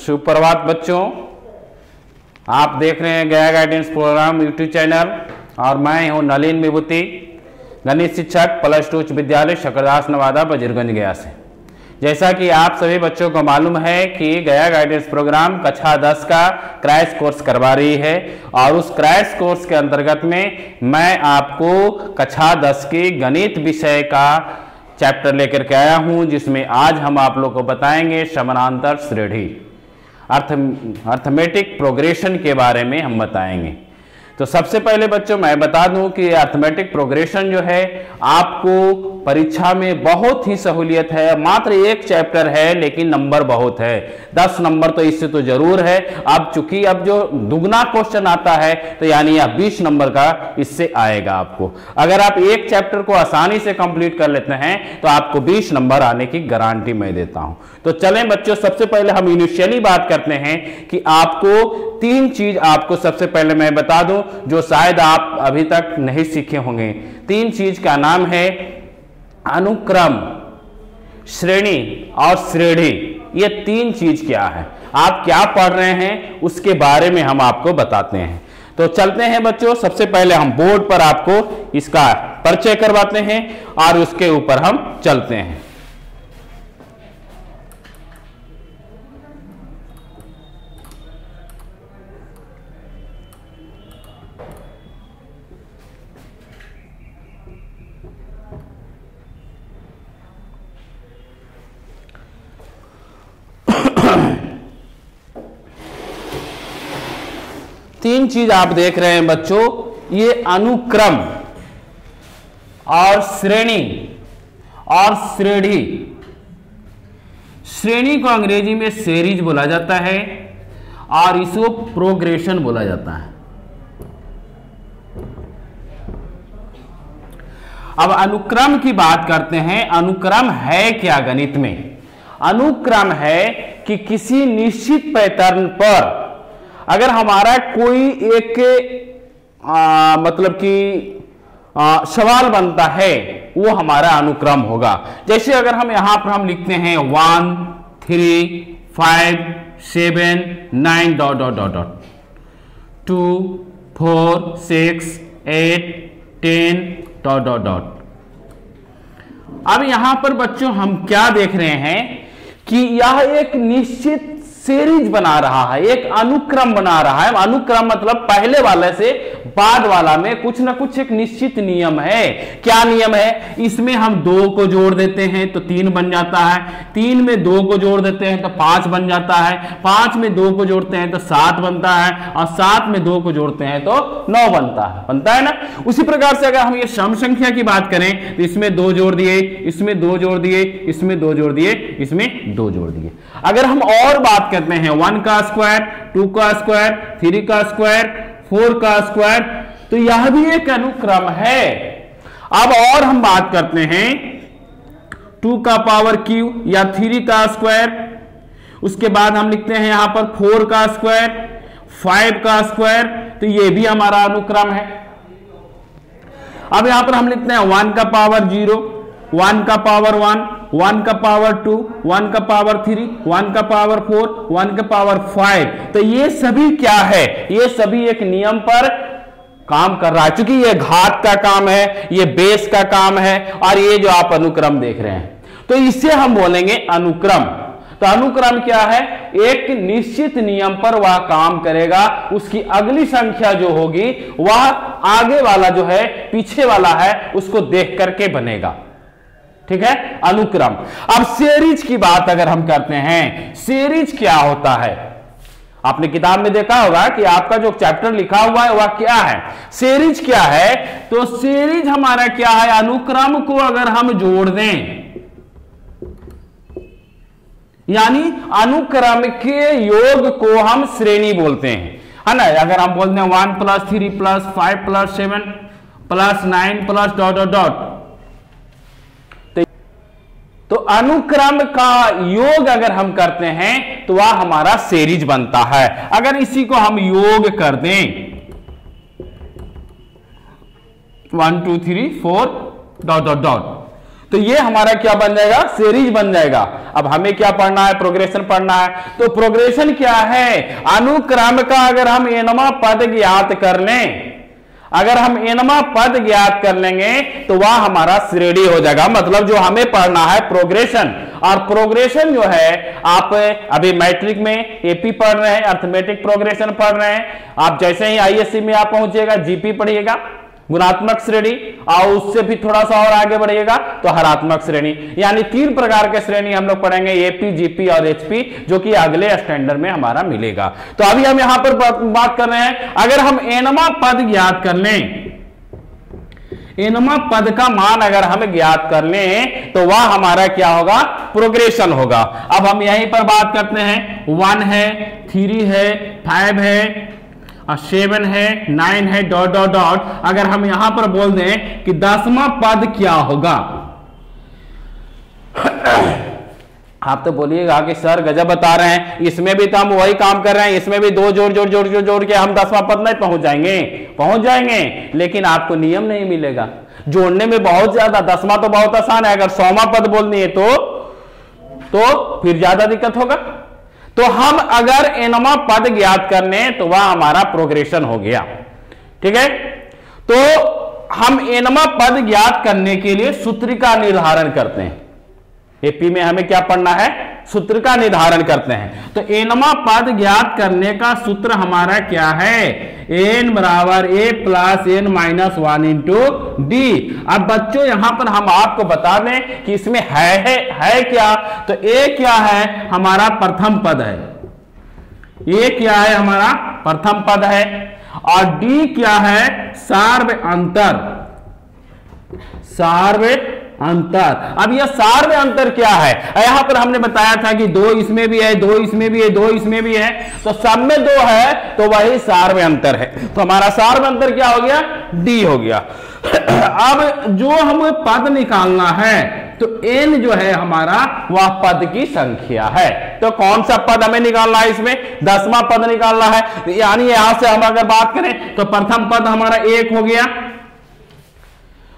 सुप्रभात बच्चों, आप देख रहे हैं गया गाइडेंस प्रोग्राम यूट्यूब चैनल और मैं हूं नलिन विभूति, गणित शिक्षक प्लस 2 उच्च विद्यालय शकरदास नवादा बजरगंज गया से। जैसा कि आप सभी बच्चों को मालूम है कि गया गाइडेंस प्रोग्राम कक्षा 10 का क्रैश कोर्स करवा रही है और उस क्रैश कोर्स के अंतर्गत में मैं आपको कक्षा 10 के गणित विषय का चैप्टर लेकर के आया हूं, जिसमें आज हम आप लोग को बताएंगे समानांतर श्रेणी अर्थमेटिक प्रोग्रेशन के बारे में हम बताएंगे। तो सबसे पहले बच्चों मैं बता दूं कि अर्थमेटिक प्रोग्रेशन जो है आपको परीक्षा में बहुत ही सहूलियत है। मात्र एक चैप्टर है लेकिन नंबर बहुत है, 10 नंबर तो इससे तो जरूर है। अब चूंकि अब जो दुगना क्वेश्चन आता है तो यानी यह 20 नंबर का इससे आएगा आपको। अगर आप एक चैप्टर को आसानी से कंप्लीट कर लेते हैं तो आपको 20 नंबर आने की गारंटी मैं देता हूं। तो चलें बच्चों, सबसे पहले हम इनिशियली बात करते हैं कि आपको 3 चीज आपको सबसे पहले मैं बता दूं जो शायद आप अभी तक नहीं सीखे होंगे। 3 चीज का नाम है अनुक्रम, श्रेणी और श्रेणी। ये 3 चीज क्या है, आप क्या पढ़ रहे हैं उसके बारे में हम आपको बताते हैं। तो चलते हैं बच्चों, सबसे पहले हम बोर्ड पर आपको इसका परिचय करवाते हैं और उसके ऊपर हम चलते हैं। तीन चीज आप देख रहे हैं बच्चों, ये अनुक्रम और श्रेणी और श्रेणी। श्रेणी को अंग्रेजी में सीरीज बोला जाता है और इसको प्रोग्रेशन बोला जाता है। अब अनुक्रम की बात करते हैं। अनुक्रम है क्या गणित में? अनुक्रम है कि किसी निश्चित पैटर्न पर अगर हमारा कोई एक मतलब कि सवाल बनता है वो हमारा अनुक्रम होगा। जैसे अगर हम यहां पर हम लिखते हैं 1 3 5 7 9 dot dot dot dot 2 4 6 8 10 dot dot dot. अब यहां पर बच्चों हम क्या देख रहे हैं कि यह एक निश्चित सीरीज बना रहा है, एक अनुक्रम बना रहा है। अनुक्रम मतलब पहले वाले से बाद वाला में कुछ ना कुछ एक निश्चित नियम है। क्या नियम है? इसमें हम 2 को जोड़ देते हैं तो 3 बन जाता है, 3 में 2 को जोड़ देते हैं तो 5 बन जाता है, 5 में 2 को जोड़ते हैं तो 7 बनता है और 7 में 2 को जोड़ते हैं तो 9 बनता है ना। उसी प्रकार से अगर हम ये सम संख्या की बात करें तो इसमें 2 जोड़ दिए, इसमें 2 जोड़ दिए, इसमें 2 जोड़ दिए, इसमें 2 जोड़ दिए। अगर हम और बात करते हैं 1 का स्क्वायर, 2 का स्क्वायर, 3 का स्क्वायर, 4 का स्क्वायर, तो यह भी एक अनुक्रम है। अब और हम बात करते हैं 2 का पावर क्यू या 3 का स्क्वायर, उसके बाद हम लिखते हैं यहां पर 4 का स्क्वायर, 5 का स्क्वायर, तो यह भी हमारा अनुक्रम है। अब यहां पर हम लिखते हैं 1 का पावर 0, 1 का पावर 1, 1 का पावर 2, 1 का पावर 3, 1 का पावर 4, 1 का पावर 5। तो ये सभी क्या है? ये सभी एक नियम पर काम कर रहा है। क्योंकि ये घात का काम है, ये बेस का काम है और ये जो आप अनुक्रम देख रहे हैं, तो इसे हम बोलेंगे अनुक्रम। तो अनुक्रम क्या है? एक निश्चित नियम पर वह काम करेगा, उसकी अगली संख्या जो होगी वह आगे वाला जो है पीछे वाला है उसको देख करके बनेगा। ठीक है, अनुक्रम। अब सीरीज की बात अगर हम करते हैं, सीरीज क्या होता है? आपने किताब में देखा होगा कि आपका जो चैप्टर लिखा हुआ है वह क्या है, सीरीज क्या है। तो सीरीज हमारा क्या है? अनुक्रम को अगर हम जोड़ दें, यानी अनुक्रम के योग को हम श्रेणी बोलते हैं, है ना। अगर हम बोलते हैं 1 + 3 + 5 + 7 + 9 + डॉट डॉट डॉट, तो अनुक्रम का योग अगर हम करते हैं तो वह हमारा सीरीज बनता है। अगर इसी को हम योग कर दें 1 2 3 4 डॉट डॉट डॉट, तो ये हमारा क्या बन जाएगा, सीरीज बन जाएगा। अब हमें क्या पढ़ना है, प्रोग्रेशन पढ़ना है। तो प्रोग्रेशन क्या है, अनुक्रम का अगर हम एनवां पद ज्ञात कर लें, अगर हम एनवां पद ज्ञात कर लेंगे तो वह हमारा श्रेणी हो जाएगा। मतलब जो हमें पढ़ना है प्रोग्रेशन, और प्रोग्रेशन जो है आप अभी मैट्रिक में एपी पढ़ रहे हैं, अर्थमेटिक प्रोग्रेशन पढ़ रहे हैं, आप जैसे ही आईएससी में आप पहुंचेगा जीपी पढ़िएगा, गुणात्मक श्रेणी, और उससे भी थोड़ा सा और आगे बढ़िएगा तो हरात्मक श्रेणी। यानी 3 प्रकार के श्रेणी हम लोग पढ़ेंगे, एपी, जीपी और एचपी, जो कि अगले स्टैंडर्ड में हमारा मिलेगा। तो अभी हम यहां पर बात कर रहे हैं, अगर हम एनवां पद ज्ञात कर लें, एनवां पद का मान अगर हम ज्ञात कर लें तो वह हमारा क्या होगा, प्रोग्रेशन होगा। अब हम यहीं पर बात करते हैं, 1 है, 3 है, 5 है, 7 है, 9 है, डॉट डॉट डॉट। अगर हम यहां पर बोल दें कि 10वां पद क्या होगा, आप तो बोलिएगा कि सर गजब बता रहे हैं, इसमें भी तो हम वही काम कर रहे हैं, इसमें भी 2 जोड़ के हम 10वां पद नहीं पहुंच जाएंगे, लेकिन आपको नियम नहीं मिलेगा। जोड़ने में बहुत ज्यादा, 10वां तो बहुत आसान है, अगर 100वां पद बोलनी है तो फिर ज्यादा दिक्कत होगा। तो हम अगर एनवां पद ज्ञात कर लें तो वह हमारा प्रोग्रेशन हो गया। ठीक है, तो हम एनवां पद ज्ञात करने के लिए सूत्र का निर्धारण करते हैं। एपी में हमें क्या पढ़ना है, सूत्र का निर्धारण करते हैं। तो एनवां पद ज्ञात करने का सूत्र हमारा क्या है, n बराबर a plus n minus 1 into d. अब बच्चों यहां पर हम आपको बता दें कि इसमें है क्या, तो a क्या है, हमारा प्रथम पद है, a क्या है, हमारा प्रथम पद है, और d क्या है, सार्व अंतर। अब यह सार्व अंतर क्या है, यहां पर हमने बताया था कि 2 इसमें भी है, 2 इसमें भी है, 2 इसमें भी है, तो सब में 2 है, तो वही सार्व अंतर है। तो हमारा सार्व अंतर क्या हो गया, डी हो गया। अब जो हमें पद निकालना है, तो n जो है हमारा वह पद की संख्या है। तो कौन सा पद हमें निकालना है, इसमें 10वां पद निकालना है। यानी यहां से हम अगर बात करें तो प्रथम पद हमारा 1 हो गया,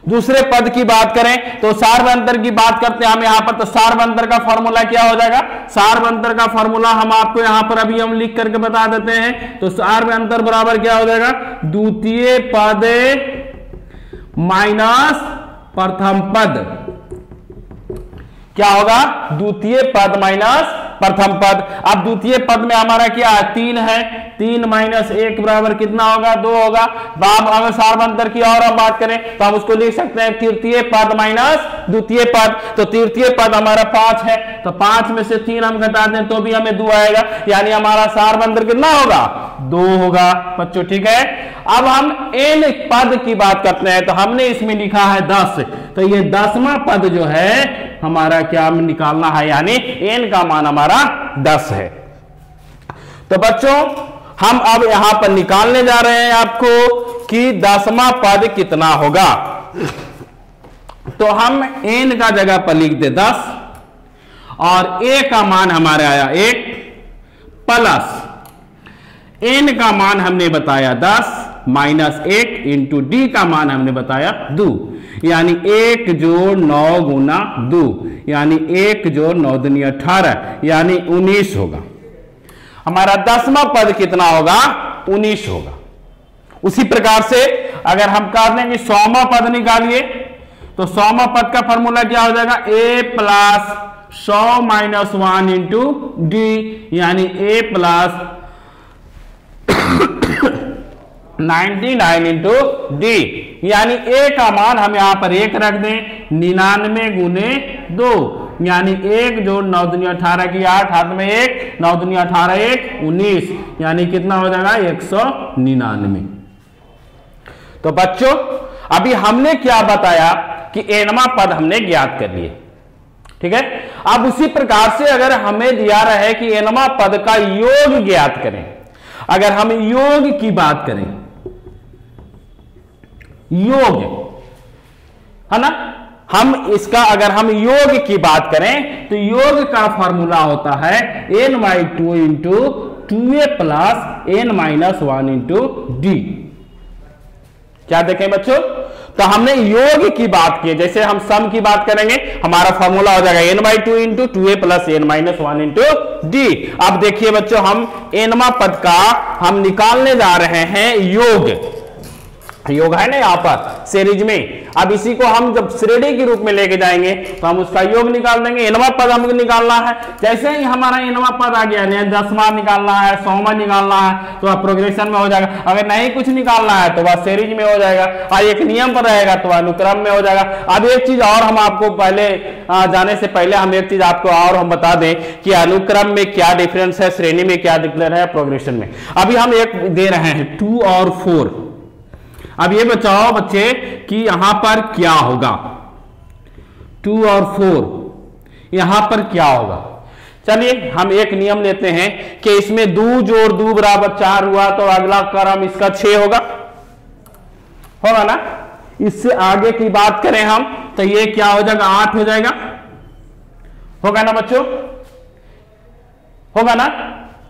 दूसरे पद की बात करें तो सार्वंतर की बात करते हैं हम यहां पर। तो सार्वंतर का फॉर्मूला क्या हो जाएगा, सार्वंतर का फॉर्मूला हम आपको यहां पर अभी हम लिख करके बता देते हैं। तो सार्वंतर बराबर क्या हो जाएगा, द्वितीय पद माइनस प्रथम पद। क्या होगा, द्वितीय पद माइनस प्रथम पद। अब द्वितीय पद में हमारा क्या है, 3 है, 3 माइनस 1 बराबर कितना होगा, 2 होगा। अगर सार्वंतर की और हम बात करें तो हम उसको लिख सकते हैं तृतीय पद माइनस द्वितीय पद। तो तृतीय पद हमारा 5 है, तो 5 में से 3 हम घटा दें तो भी हमें 2 आएगा, यानी हमारा सार्वंतर कितना होगा, 2 होगा बच्चों। ठीक है, अब हम n पद की बात करते हैं, तो हमने इसमें लिखा है 10, तो ये 10वां पद जो है हमारा क्या निकालना है, यानी n का मान हमारा 10 है। तो बच्चों हम अब यहां पर निकालने जा रहे हैं आपको कि 10वां पद कितना होगा। तो हम n का जगह पर लिख दे 10, और a का मान हमारे आया 1 प्लस n का मान हमने बताया 10 माइनस 1 इंटू डी का मान हमने बताया 2, यानी 1 जोड़ 9 गुना 2, यानी 1 जोड़ 9 दूनी 18, यानी 19 होगा। हमारा 10वां पद कितना होगा, 19 होगा। उसी प्रकार से अगर हम कह दें कि 100वां पद निकालिए, तो 100वां पद का फॉर्मूला क्या हो जाएगा, a plus 100 minus 1 into D, यानी a प्लस 99 इंटू डी, यानी a का मान हम यहां पर 1 रख दें, 99 गुने 2, यानी 1 जोड़ 9 दूनी 18 की 8, हाथ में 1, 9 दूनी 18 1 19, यानी कितना हो जाएगा 199। तो बच्चों अभी हमने क्या बताया कि nवां पद हमने ज्ञात कर लिए। ठीक है, अब उसी प्रकार से अगर हमें दिया रहे कि nवां पद का योग ज्ञात करें, अगर हम योग की बात करें, योग है ना, हम इसका अगर हम योग की बात करें तो योग का फॉर्मूला होता है n/2 into 2a plus n-1 into D. क्या देखें बच्चों, तो हमने योग की बात की, जैसे हम सम की बात करेंगे हमारा फॉर्मूला हो जाएगा n/2 into 2a plus n-1 into d. अब देखिए बच्चों, हम nवा पद का हम निकालने जा रहे हैं योग है ना यहाँ पर सीरीज में। अब इसी को हम जब श्रेणी के रूप में लेके जाएंगे तो हम उसका योग निकाल देंगे। nवा पद हमको निकालना है, जैसे ही हमारा nवा पद आ गया, 10वां निकालना है, 100वां निकालना है, तो वह प्रोग्रेशन में हो जाएगा। अगर नहीं कुछ निकालना है तो वह सीरीज में हो जाएगा, और एक नियम पर रहेगा तो वह अनुक्रम में हो जाएगा। अब एक चीज और हम आपको पहले जाने से पहले हम एक चीज आपको और हम बता दें कि अनुक्रम में क्या डिफरेंस है, श्रेणी में क्या डिफरेंस है, प्रोग्रेशन में। अभी हम एक दे रहे हैं 2 और 4। अब ये बताओ बच्चे कि यहां पर क्या होगा, 2 और 4 यहां पर क्या होगा। चलिए हम एक नियम लेते हैं कि इसमें 2 जोड़ 2 बराबर 4 हुआ तो अगला क्रम इसका 6 होगा ना। इससे आगे की बात करें हम तो ये क्या हो जाएगा, 8 हो जाएगा, होगा ना बच्चों, होगा ना।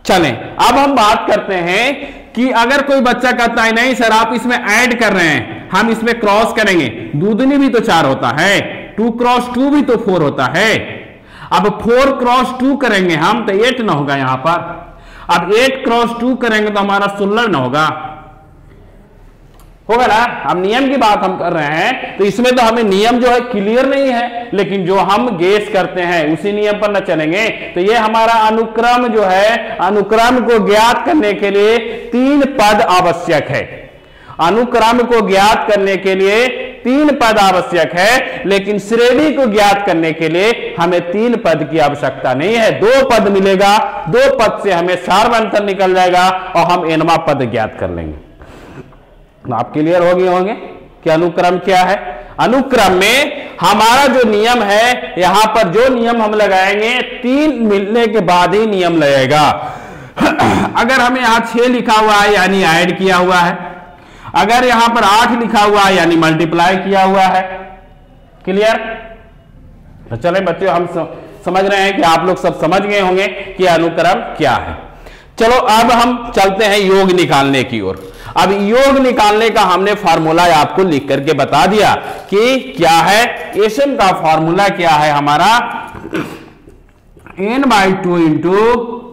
चलें अब हम बात करते हैं कि अगर कोई बच्चा कहता है नहीं सर आप इसमें ऐड कर रहे हैं, हम इसमें क्रॉस करेंगे, 2 दूनी भी तो 4 होता है, 2 क्रॉस 2 भी तो 4 होता है। अब 4 क्रॉस 2 करेंगे हम तो 8 ना होगा यहां पर। अब 8 क्रॉस 2 करेंगे तो हमारा 16 ना होगा ना। अब नियम की बात हम कर रहे हैं तो इसमें तो हमें नियम जो है क्लियर नहीं है, लेकिन जो हम गेस करते हैं उसी नियम पर न चलेंगे। तो ये हमारा अनुक्रम जो है, अनुक्रम को ज्ञात करने के लिए 3 पद आवश्यक है। अनुक्रम को ज्ञात करने के लिए 3 पद आवश्यक है, लेकिन श्रेणी को ज्ञात करने के लिए हमें 3 पद की आवश्यकता नहीं है। 2 पद मिलेगा, 2 पद से हमें सार्वंतर निकल जाएगा और हम nवा पद ज्ञात कर लेंगे। आप क्लियर होंगे कि अनुक्रम क्या है। अनुक्रम में हमारा जो नियम है, यहां पर जो नियम हम लगाएंगे 3 मिलने के बाद ही नियम लगेगा। अगर हमें यहां 6 लिखा हुआ है यानी ऐड किया हुआ है, अगर यहां पर 8 लिखा हुआ है यानी मल्टीप्लाई किया हुआ है। क्लियर। तो चलें बच्चों, हम समझ रहे हैं कि आप लोग सब समझ गए होंगे कि अनुक्रम क्या है। चलो अब हम चलते हैं योग निकालने की ओर। अब योग निकालने का हमने फार्मूला आपको लिख करके बता दिया कि क्या है। एसएम का फार्मूला क्या है हमारा, n/2 into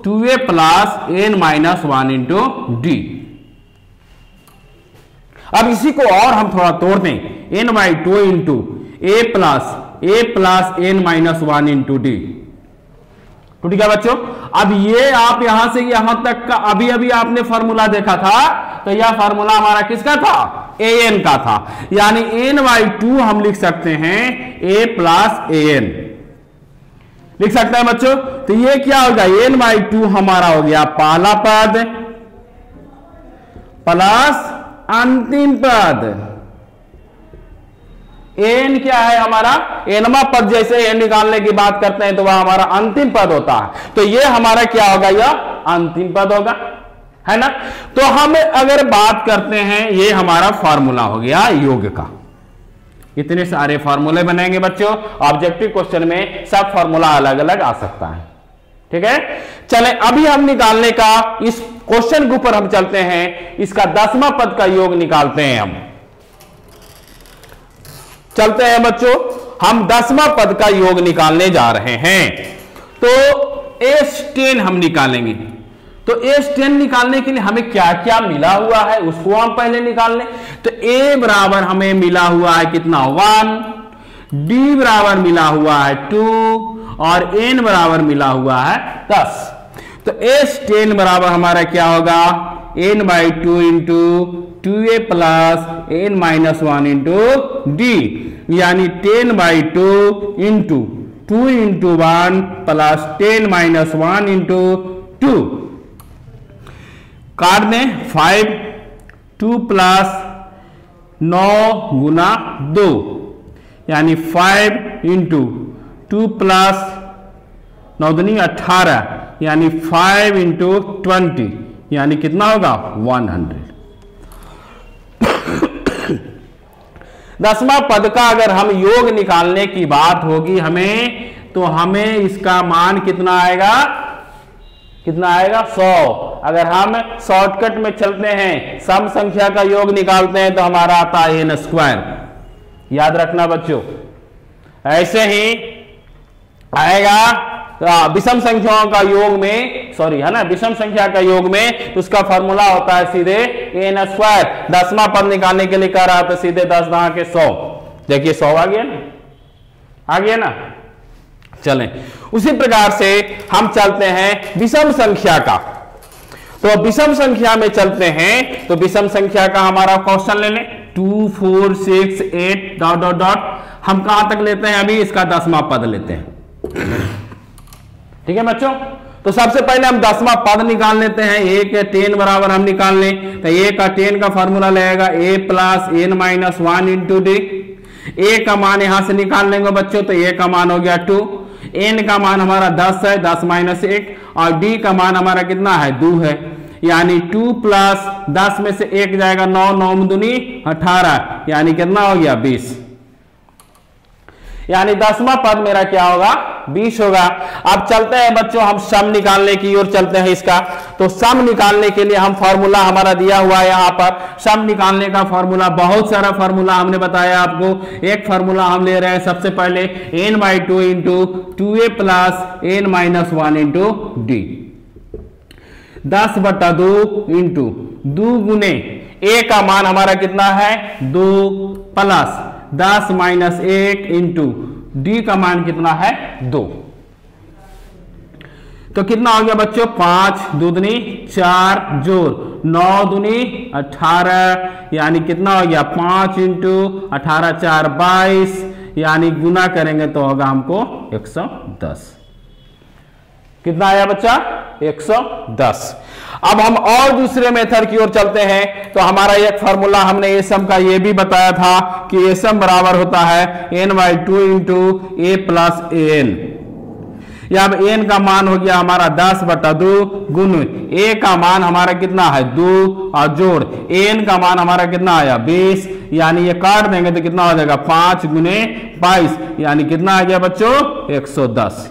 2a plus n-1 into d. अब इसी को और हम थोड़ा तोड़ दें, n/2 into a plus n-1 into D. ठीक है बच्चों। अब ये आप यहां से यहां तक का अभी अभी आपने फार्मूला देखा था, तो यह फार्मूला हमारा किसका था, an का था, यानी n/2 हम लिख सकते हैं a प्लस an लिख सकते हैं बच्चों। तो ये क्या होगा, n/2 हमारा हो गया पहला पद प्लस अंतिम पद। n क्या है हमारा, nवा पद जैसे n निकालने की बात करते हैं तो वह हमारा अंतिम पद होता है। तो ये हमारा क्या होगा, यह अंतिम पद होगा, है ना। तो हम अगर बात करते हैं, ये हमारा फॉर्मूला हो गया योग का। इतने सारे फॉर्मूले बनेंगे बच्चों, ऑब्जेक्टिव क्वेश्चन में सब फॉर्मूला अलग अलग आ सकता है। ठीक है। चलें अभी हम निकालने का इस क्वेश्चन के ऊपर हम चलते हैं, इसका 10वां पद का योग निकालते हैं। हम चलते हैं बच्चों, हम 10वां पद का योग निकालने जा रहे हैं। तो S10 हम निकालेंगे। तो S10 निकालने के लिए हमें क्या क्या मिला हुआ है उसको हम पहले निकाल लें। तो A बराबर हमें मिला हुआ है कितना, 1, D बराबर मिला हुआ है 2 और N बराबर मिला हुआ है 10। तो S10 बराबर हमारा क्या होगा, n/2 into 2a plus n-1 into D, यानी 10/2 इंटू 2 इंटू 1 प्लस 10-1 इंटू 2। काट दें 5, 2 प्लस 9 गुना 2, यानी 5 इंटू 2 प्लस 9 दूनी 18, यानी 5 इंटू 20, यानी कितना होगा 100। 10वां पद का अगर हम योग निकालने की बात होगी हमें, तो हमें इसका मान कितना आएगा, 100। अगर हम शॉर्टकट में चलते हैं, सम संख्या का योग निकालते हैं तो हमारा आता है n²। याद रखना बच्चों। ऐसे ही आएगा विषम संख्याओं का योग में, सॉरी है ना, विषम संख्या का योग में तो उसका फॉर्मूला होता है सीधे n स्क्वायर। 10वां पद निकालने के लिए कह रहा तो सीधे 10 10 के 100। देखिए 100 आ गया ना, आ गया ना। चलें उसी प्रकार से हम चलते हैं विषम संख्या का। तो विषम संख्या में चलते हैं, तो विषम संख्या का हमारा क्वेश्चन ले लें 2 4 6 8 डॉट डॉट डॉट। हम कहां तक लेते हैं अभी, इसका 10वां पद लेते हैं। ठीक है बच्चों, तो सबसे पहले हम 10वां पद निकाल लेते हैं। a के 10 बराबर हम निकाल लें तो a का 10 का फॉर्मूला लगेगा a plus n minus 1 into D. a का मान यहां से निकाल लेंगे बच्चों, तो a का मान हो गया 2, n का मान हमारा 10 है, 10 माइनस 1, और d का मान हमारा कितना है 2 है, यानी 2 प्लस 10 में से 1 जाएगा 9, 9 दूनी 18, यानी कितना हो गया 20। यानी 10वां पद मेरा क्या होगा 20 होगा। अब चलते हैं बच्चों हम सम निकालने की ओर चलते हैं इसका। तो सम निकालने के लिए हम फॉर्मूला हमारा दिया हुआ है यहां पर। सम निकालने का फॉर्मूला, बहुत सारा फॉर्मूला हमने बताया आपको। एक फॉर्मूला हम ले रहे हैं सबसे पहले n/2 into 2a plus n minus 1 into D. 10/2 into 2 गुने a का मान हमारा कितना है 2 प्लस 10 माइनस 1 इंटू डी का मान कितना है 2। तो कितना हो गया बच्चों 5 दूनी 4 जोड़ 9 दूनी 18, यानी कितना हो गया 5 इंटू 18 4 22, यानी गुना करेंगे तो होगा हमको 110। कितना आया बच्चा 110। अब हम और दूसरे मेथड की ओर चलते हैं। तो हमारा एक फॉर्मूला हमने ए सम का ये भी बताया था कि ए सम बराबर होता है n/2 into A plus an। या अब n का मान हो गया हमारा 10/2 गुण a का मान हमारा कितना है 2 और जोड़ n का मान हमारा कितना आया 20, यानी ये काट देंगे तो कितना हो जाएगा 5 गुने 22, यानी कितना आ गया बच्चों 110।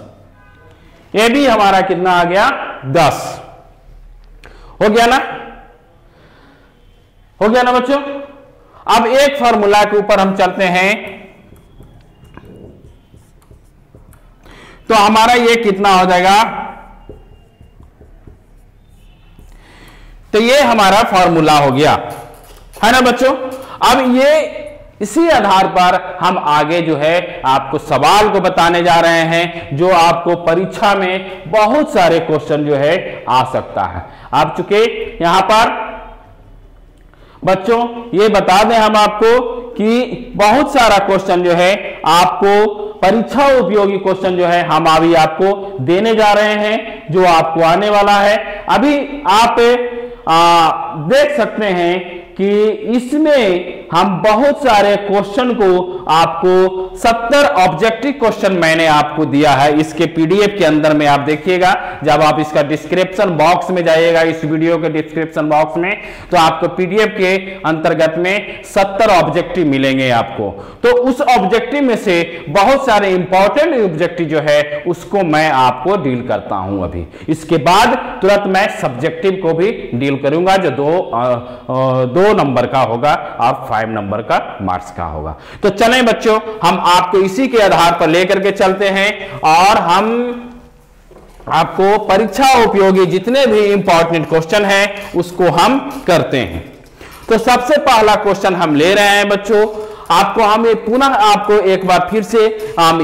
ये भी हमारा कितना आ गया 10। हो गया ना, हो गया ना बच्चों। अब एक फॉर्मूला के ऊपर हम चलते हैं। तो हमारा ये कितना हो जाएगा, तो ये हमारा फॉर्मूला हो गया है ना बच्चों। अब ये इसी आधार पर हम आगे जो है आपको सवाल को बताने जा रहे हैं, जो आपको परीक्षा में बहुत सारे क्वेश्चन जो है आ सकता है। आप चुके यहां पर बच्चों ये बता दें हम आपको कि बहुत सारा क्वेश्चन जो है आपको परीक्षा उपयोगी क्वेश्चन जो है हम अभी आपको देने जा रहे हैं, जो आपको आने वाला है। अभी आप देख सकते हैं कि इसमें हम बहुत सारे क्वेश्चन को आपको 70 ऑब्जेक्टिव क्वेश्चन मैंने आपको दिया है इसके पीडीएफ के अंदर में। आप देखिएगा जब आप इसका डिस्क्रिप्शन बॉक्स में जाइएगा, इस वीडियो के डिस्क्रिप्शन बॉक्स में, तो आपको पीडीएफ के अंतर्गत में 70 ऑब्जेक्टिव मिलेंगे आपको। तो उस ऑब्जेक्टिव में से बहुत सारे इंपॉर्टेंट ऑब्जेक्टिव जो है उसको मैं आपको डील करता हूं अभी। इसके बाद तुरंत मैं सब्जेक्टिव को भी डील करूंगा, जो दो नंबर का होगा और 5 नंबर का मार्क्स का होगा। तो चलें बच्चों हम आपको इसी के आधार पर लेकर के चलते हैं और हम आपको परीक्षा उपयोगी जितने भी इंपॉर्टेंट क्वेश्चन हैं उसको हम करते हैं। तो सबसे पहला क्वेश्चन हम ले रहे हैं बच्चों, आपको हम पुनः आपको एक बार फिर से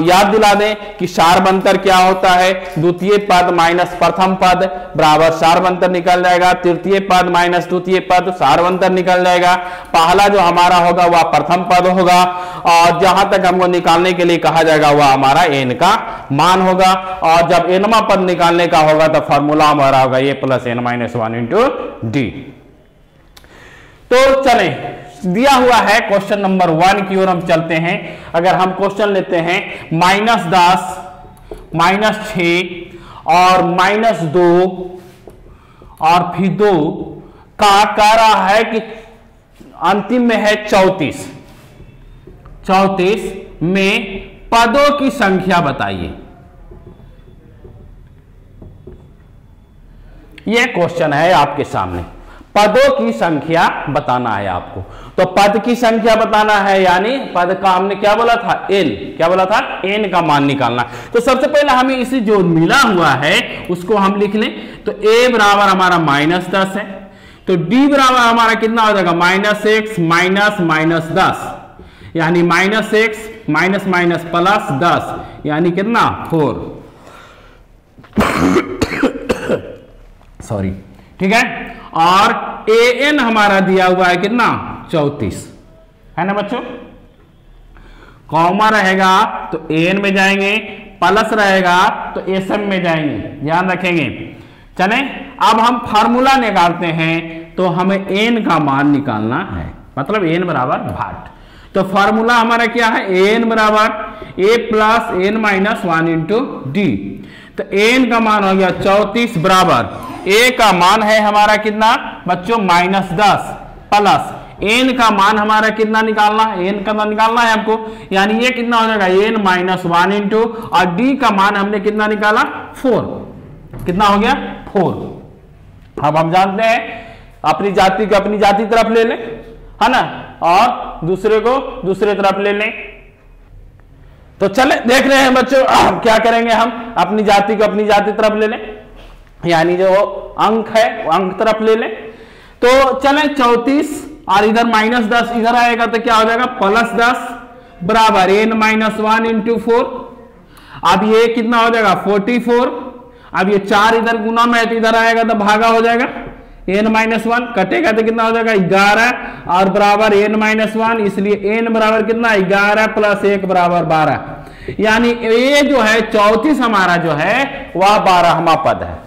याद दिला दें कि सारबंतर क्या होता है। द्वितीय पद माइनस प्रथम पद बराबर सारबंतर निकल जाएगा, तृतीय पद माइनस द्वितीय पद सारबंतर निकल जाएगा। पहला जो हमारा होगा वह प्रथम पद होगा, और जहां तक हमको निकालने के लिए कहा जाएगा वह हमारा n का मान होगा। और जब nवां पद निकालने का होगा तो फॉर्मूला हमारा होगा a plus n minus 1 into D. तो चलें दिया हुआ है क्वेश्चन नंबर 1 की ओर हम चलते हैं। अगर हम क्वेश्चन लेते हैं -10 -6 और -2 और फिर 2 का कह रहा है कि अंतिम में है 34। 34 में पदों की संख्या बताइए। यह क्वेश्चन है आपके सामने। पदों की संख्या बताना है आपको। तो पद की संख्या बताना है, यानी पद का हमने क्या बोला था, n, क्या बोला था, n का मान निकालना। तो सबसे पहले हमें इसे जो मिला हुआ है उसको हम लिख लें। तो a बराबर हमारा -10 है, तो d बराबर हमारा कितना हो जाएगा, -x माइनस 10, यानी -x माइनस माइनस प्लस 10, यानी कितना 4 सॉरी, ठीक है। और an हमारा दिया हुआ है कितना, 34 है ना बच्चों। कॉमा रहेगा तो an में जाएंगे, प्लस रहेगा तो sm में जाएंगे, ध्यान रखेंगे। चले अब हम फार्मूला निकालते हैं, तो हमें n का मान निकालना है, मतलब n बराबर भाट। तो फार्मूला हमारा क्या है, an बराबर a plus n minus 1 into D. तो n का मान हो गया 34 बराबर a का मान है हमारा कितना बच्चों, -10 प्लस n का मान हमारा कितना निकालना है, n का मान निकालना है आपको, यानी ये कितना हो जाएगा n माइनस 1 इंटू, और d का मान हमने कितना निकाला 4, कितना हो गया 4। अब हम जानते हैं अपनी जाति को अपनी जाति तरफ ले लें, है ना, और दूसरे को दूसरे तरफ ले लें। तो चले देख रहे हैं बच्चों, क्या करेंगे, हम अपनी जाति को अपनी जाति तरफ ले लें, यानी जो अंक है वो अंक तरफ ले लें। तो चले 34 और इधर -10 इधर आएगा तो क्या हो जाएगा, +10 बराबर n माइनस 1 इंटू 4। अब ये कितना हो जाएगा 44। अब ये 4 इधर गुना में है तो इधर आएगा तो भागा हो जाएगा, n माइनस 1 कटेगा तो कितना हो जाएगा 11 और बराबर n माइनस 1, इसलिए n बराबर कितना 11 प्लस 1 बराबर 12, यानी ये जो है 34 हमारा जो है वह 12वां पद है।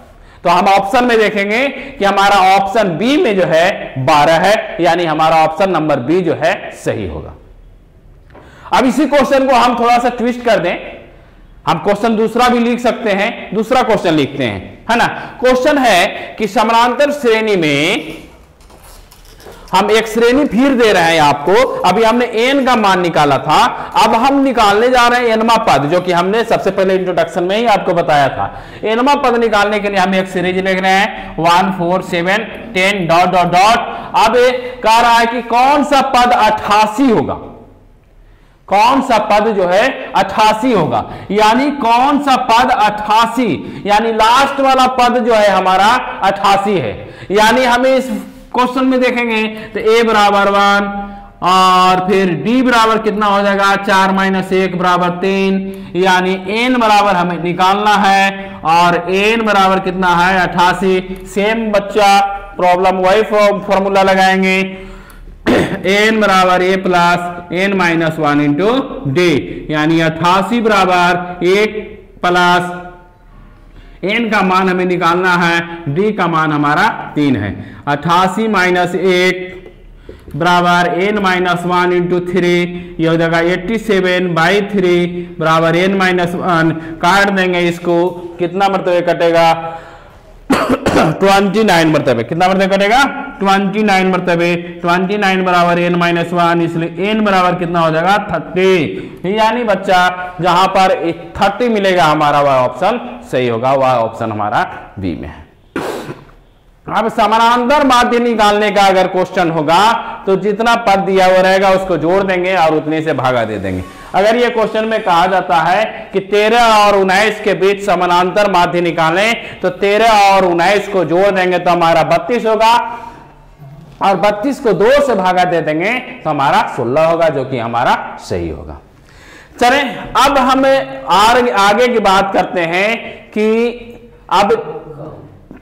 तो हम ऑप्शन में देखेंगे कि हमारा ऑप्शन बी में जो है 12 है, यानी हमारा ऑप्शन नंबर बी जो है सही होगा। अब इसी क्वेश्चन को हम थोड़ा सा ट्विस्ट कर दें, हम क्वेश्चन दूसरा भी लिख सकते हैं। दूसरा क्वेश्चन लिखते हैं, है ना। क्वेश्चन है कि समानांतर श्रेणी में हम एक श्रेणी फिर दे रहे हैं आपको। अभी हमने n का मान निकाला था, अब हम निकालने जा रहे हैं nवां पद, जो कि हमने सबसे पहले इंट्रोडक्शन में ही आपको बताया था। nवां पद निकालने के लिए हम एक सीरीज लिख रहे हैं 1 4 7 10 डॉट डॉट डॉट। अब कह रहा है कि कौन सा पद 88 होगा, कौन सा पद जो है 88 होगा, यानी कौन सा पद 88, यानी लास्ट वाला पद जो है हमारा 88 है। यानी हमें इस क्वेश्चन में देखेंगे तो a बराबर 1 और फिर d बराबर कितना हो जाएगा 4 माइनस 1 बराबर 3, यानी n बराबर हमें निकालना है और n बराबर कितना है 88। सेम बच्चा प्रॉब्लम वही फॉर्मूला लगाएंगे, n बराबर a plus n minus 1 into D, यानी 88 बराबर 1 प्लस n का मान हमें निकालना है, d का मान हमारा 3 है। 88 माइनस 1 बराबर n माइनस 1 इंटू 3, ये हो जाएगा 87/3 बराबर n माइनस 1। काट देंगे इसको, कितना मरतबे कटेगा 29 मरतबे, कितना मरतबे कटेगा 29 मरतबे। 29 बराबर n माइनस 1, इसलिए n बराबर कितना हो जाएगा 30, यानी बच्चा जहां पर 30 मिलेगा हमारा वह ऑप्शन सही होगा, वह ऑप्शन हमारा बी में है। अब समानांतर माध्य निकालने का अगर क्वेश्चन होगा तो जितना पद दिया हुआ रहेगा उसको जोड़ देंगे और उतने से भागा दे देंगे। अगर ये क्वेश्चन में कहा जाता है कि 13 और 19 के बीच समानांतर माध्य निकालें, तो 13 और 19 को जोड़ देंगे तो हमारा 32 होगा, और 32 को 2 से भागा दे देंगे तो हमारा 16 होगा, जो कि हमारा सही होगा। चले अब हम आगे की बात करते हैं कि अब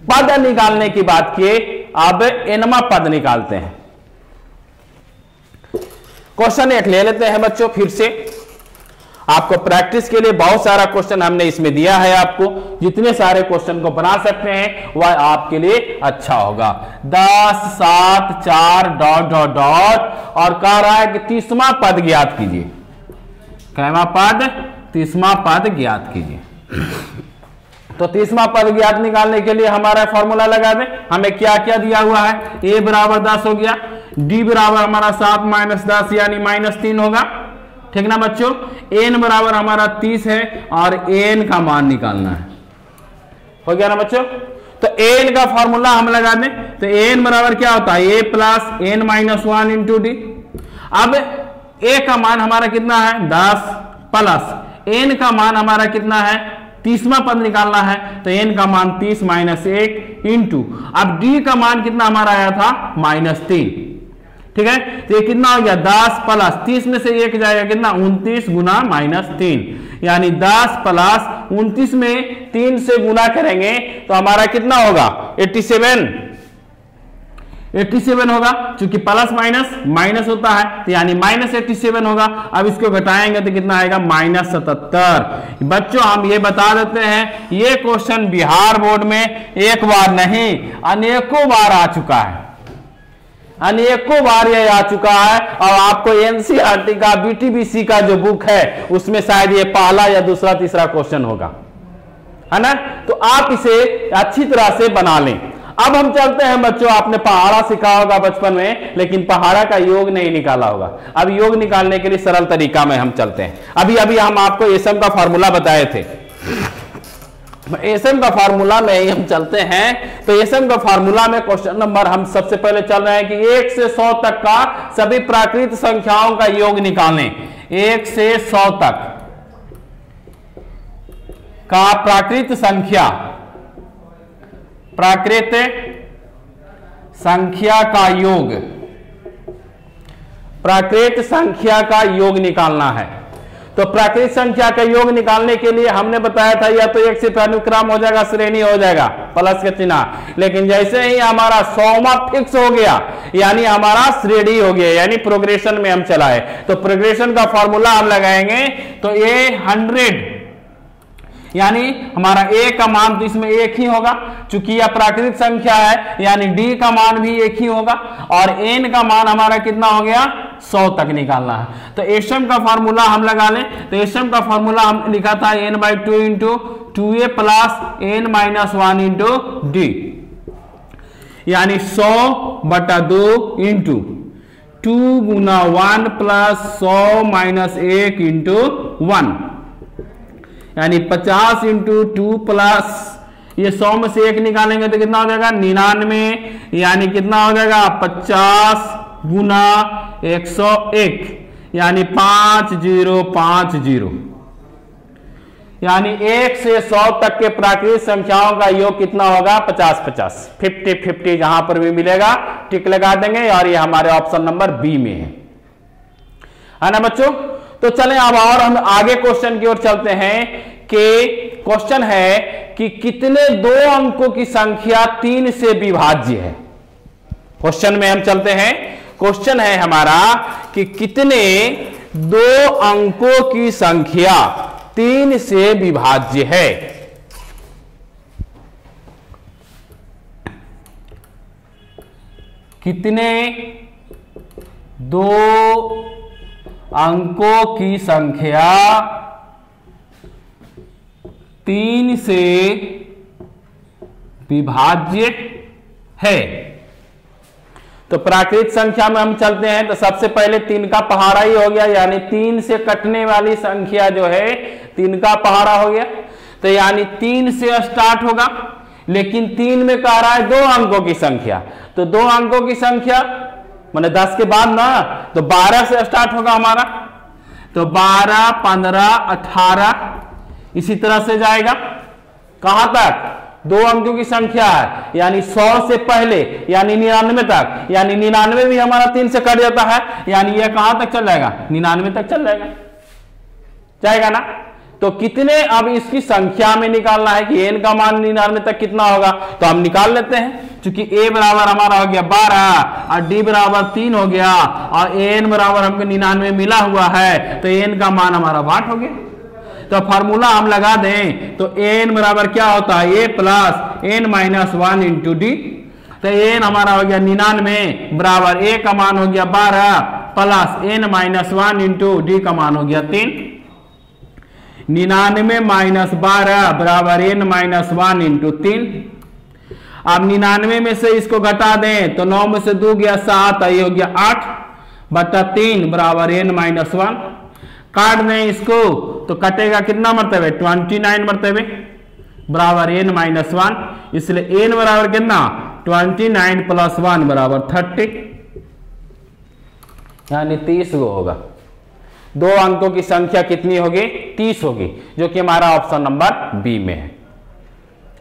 पद निकालने की बात किए, अब nवां पद निकालते हैं। क्वेश्चन एक ले लेते हैं बच्चों, फिर से आपको प्रैक्टिस के लिए बहुत सारा क्वेश्चन हमने इसमें दिया है। आपको जितने सारे क्वेश्चन को बना सकते हैं वह आपके लिए अच्छा होगा। 10 7 4 डॉट डॉट डॉट, और कह रहा है कि 30वां पद ज्ञात कीजिए। कैवा पद 30वां पद ज्ञात कीजिए। तो 30वां पद ज्ञात निकालने के लिए हमारा फॉर्मूला लगा दें। हमें क्या क्या दिया हुआ है, a बराबर 10 हो गया, d बराबर हमारा 7 माइनस 10 यानी -3 होगा, ठीक ना बच्चों। n बराबर हमारा 30 है और n का मान निकालना है, हो गया ना बच्चों। तो एन का फॉर्मूला हम लगा दें, तो एन बराबर क्या होता है, A plus n minus 1 into d. अब ए का मान हमारा कितना है 10 प्लस एन का मान हमारा कितना है 30वां पद निकालना है, तो एन का मान 30 माइनस 1 इंटू, अब डी का मान कितना हमारा आया था -3, ठीक है। तो ये कितना हो गया 10 प्लस 30 में से 1 जाएगा कितना 29 गुना -3, यानी 10 प्लस 29 में 3 से गुना करेंगे तो हमारा कितना होगा 87 होगा, क्योंकि प्लस माइनस माइनस होता है, तो यानी -87 होगा। अब इसको घटाएंगे तो कितना आएगा -77। बच्चों हम ये बता देते हैं, ये क्वेश्चन बिहार बोर्ड में एक बार नहीं अनेकों बार आ चुका है, अनेकों बार ये आ चुका है। और आपको एनसीईआरटी का बीटीबीसी का जो बुक है उसमें शायद ये पहला या दूसरा तीसरा क्वेश्चन होगा, है ना। तो आप इसे अच्छी तरह से बना लें। अब हम चलते हैं बच्चों, आपने पहाड़ा सीखा होगा बचपन में, लेकिन पहाड़ा का योग नहीं निकाला होगा। अब योग निकालने के लिए सरल तरीका में हम चलते हैं। अभी अभी हम आपको एसएम का फार्मूला बताए थे, एसएम का फार्मूला में ही हम चलते हैं। तो एसएम का फार्मूला में क्वेश्चन नंबर हम सबसे पहले चल रहे हैं कि 1 से 100 तक का सभी प्राकृत संख्याओं का योग निकालें। 1 से 100 तक का प्राकृत संख्या का योग, प्राकृत संख्या का योग निकालना है। तो प्राकृत संख्या का योग निकालने के लिए हमने बताया था या तो 1 से अनुक्रम हो जाएगा, श्रेणी हो जाएगा प्लस का चिन्ह, लेकिन जैसे ही हमारा 100वां फिक्स हो गया यानी हमारा श्रेणी हो गया, यानी प्रोग्रेशन में हम चला है। तो प्रोग्रेशन का फॉर्मूला हम लगाएंगे, तो ये 100 यानी हमारा ए का मान तो इसमें 1 ही होगा, चूंकि यह प्राकृतिक संख्या है, यानी डी का मान भी 1 ही होगा, और एन का मान हमारा कितना हो गया 100 तक निकालना है। तो एसएम का फार्मूला हम लगा लें, तो एसएम का फार्मूला हम लिखा था n/2 into 2a plus n minus 1 into D, यानी 100/2 इंटू 2 गुना 1 प्लस 100 माइनस 1 इंटू 1, यानी 50 इंटू 2 प्लस ये 100 में से 1 निकालेंगे तो कितना हो जाएगा 99, यानी कितना हो जाएगा 50 गुना 101, यानी 5050, यानी 1 से 100 तक के प्राकृतिक संख्याओं का योग कितना होगा 50-50, 50-50 जहां पर भी मिलेगा टिक लगा देंगे, और ये हमारे ऑप्शन नंबर बी में है ना बच्चों। तो चलें अब और हम आगे क्वेश्चन की ओर चलते हैं कि क्वेश्चन है कि कितने 2 अंकों की संख्या 3 से विभाज्य है। क्वेश्चन में हम चलते हैं, क्वेश्चन है हमारा कि कितने 2 अंकों की संख्या 3 से विभाज्य है। कितने 2 अंकों की संख्या 3 से विभाज्य है। तो प्राकृतिक संख्या में हम चलते हैं, तो सबसे पहले 3 का पहाड़ा ही हो गया, यानी 3 से कटने वाली संख्या जो है 3 का पहाड़ा हो गया। तो यानी 3 से स्टार्ट होगा, लेकिन 3 में कह रहा है 2 अंकों की संख्या, तो 2 अंकों की संख्या मैंने 10 के बाद ना, तो 12 से स्टार्ट होगा हमारा, तो 12, 15, 18 इसी तरह से जाएगा। कहां तक 2 अंकों की संख्या है, यानी 100 से पहले यानी 99 तक, यानी 99 भी हमारा 3 से कट जाता है, यानी यह कहां तक चल जाएगा 99 तक चल जाएगा ना। तो कितने अब इसकी संख्या में निकालना है कि n का मान 99 तक कितना होगा, तो हम निकाल लेते हैं। चूंकि a बराबर हमारा हो गया 12 और d बराबर 3 हो गया और n बराबर हमको 99 मिला हुआ है, तो n का मान हमारा 8 हो गया। तो फार्मूला हम लगा दें, तो n बराबर क्या होता है a plus n minus 1 into D. तो n हमारा हो गया 99 बराबर a का मान हो गया 12 plus n minus 1 into D का मान हो गया 3। 99 माइनस 12 बराबर n माइनस 1 इंटू 3। अब 99 में से इसको घटा दें, तो 9 में से 2 गया 7, ये हो गया 8/3 बराबर n माइनस 1। काट दें इसको तो कटेगा कितना मरतबे 29 मरतबे, बराबर n माइनस 1, इसलिए n बराबर कितना 29 प्लस 1 बराबर 30, यानी 30 गो होगा। दो अंकों की संख्या कितनी होगी 30 होगी, जो कि हमारा ऑप्शन नंबर बी में है।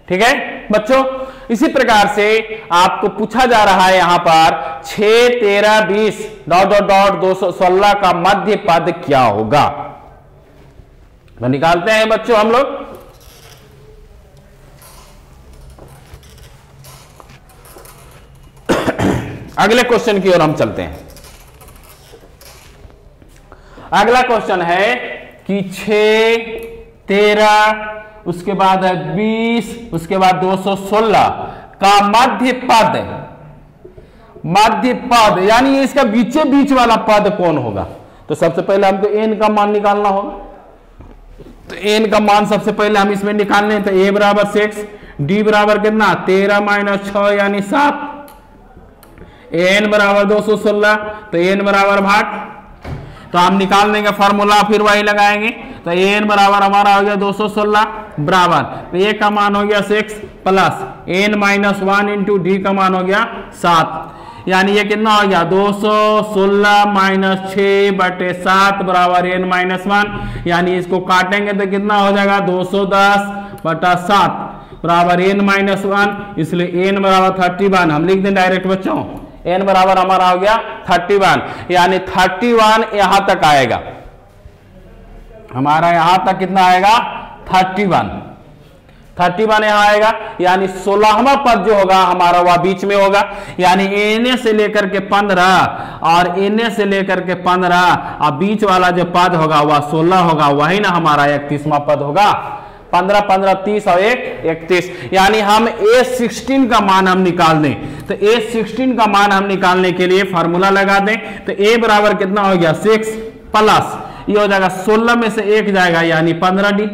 ठीक है बच्चों, इसी प्रकार से आपको पूछा जा रहा है यहां पर 6, 13, 20 डॉट डॉट डॉट 216 का मध्य पद क्या होगा, तो निकालते हैं बच्चों हम लोग। अगले क्वेश्चन की ओर हम चलते हैं। अगला क्वेश्चन है कि 6, 13 उसके बाद है 20 उसके बाद 216 का मध्य पद यानी इसका बीचे बीच वाला पद कौन होगा। तो सबसे पहले हमको n का मान निकालना होगा, तो n का मान सबसे पहले हम इसमें निकालने हैं। तो a बराबर 6, d बराबर कितना 13 माइनस 6 यानी 7, n बराबर 216, तो n बराबर भाग, तो हम निकालने का फॉर्मूला फिर वही लगाएंगे। तो n बराबर हमारा हो गया 216 बराबर, तो a का मान हो गया 6 plus n minus 1 into D का मान हो गया 7, यानी ये कितना हो गया 216 माइनस 6/7 बराबर n माइनस 1, यानी इसको काटेंगे तो कितना हो जाएगा 210/7 बराबर n माइनस 1, इसलिए n बराबर 31 हम लिख दें डायरेक्ट बच्चों। n बराबर हमारा हो गया 31, यानी 31 यहां तक आएगा, हमारा यहां तक कितना आएगा 31 यहां आएगा, यानी 16वां पद जो होगा हमारा वह बीच में होगा, यानी na से लेकर के 15 और na से लेकर के 15 और बीच वाला जो पद होगा वह 16 होगा, वही ना हमारा 31वां पद होगा। 15 15 30 और 1 31, यानी हम a16 का मान हम निकाल दें। तो a16 का मान हम निकालने के लिए फार्मूला लगा दें। तो a बराबर कितना हो गया 6 प्लस ये हो जाएगा 16 में से 1 जाएगा यानी 15d,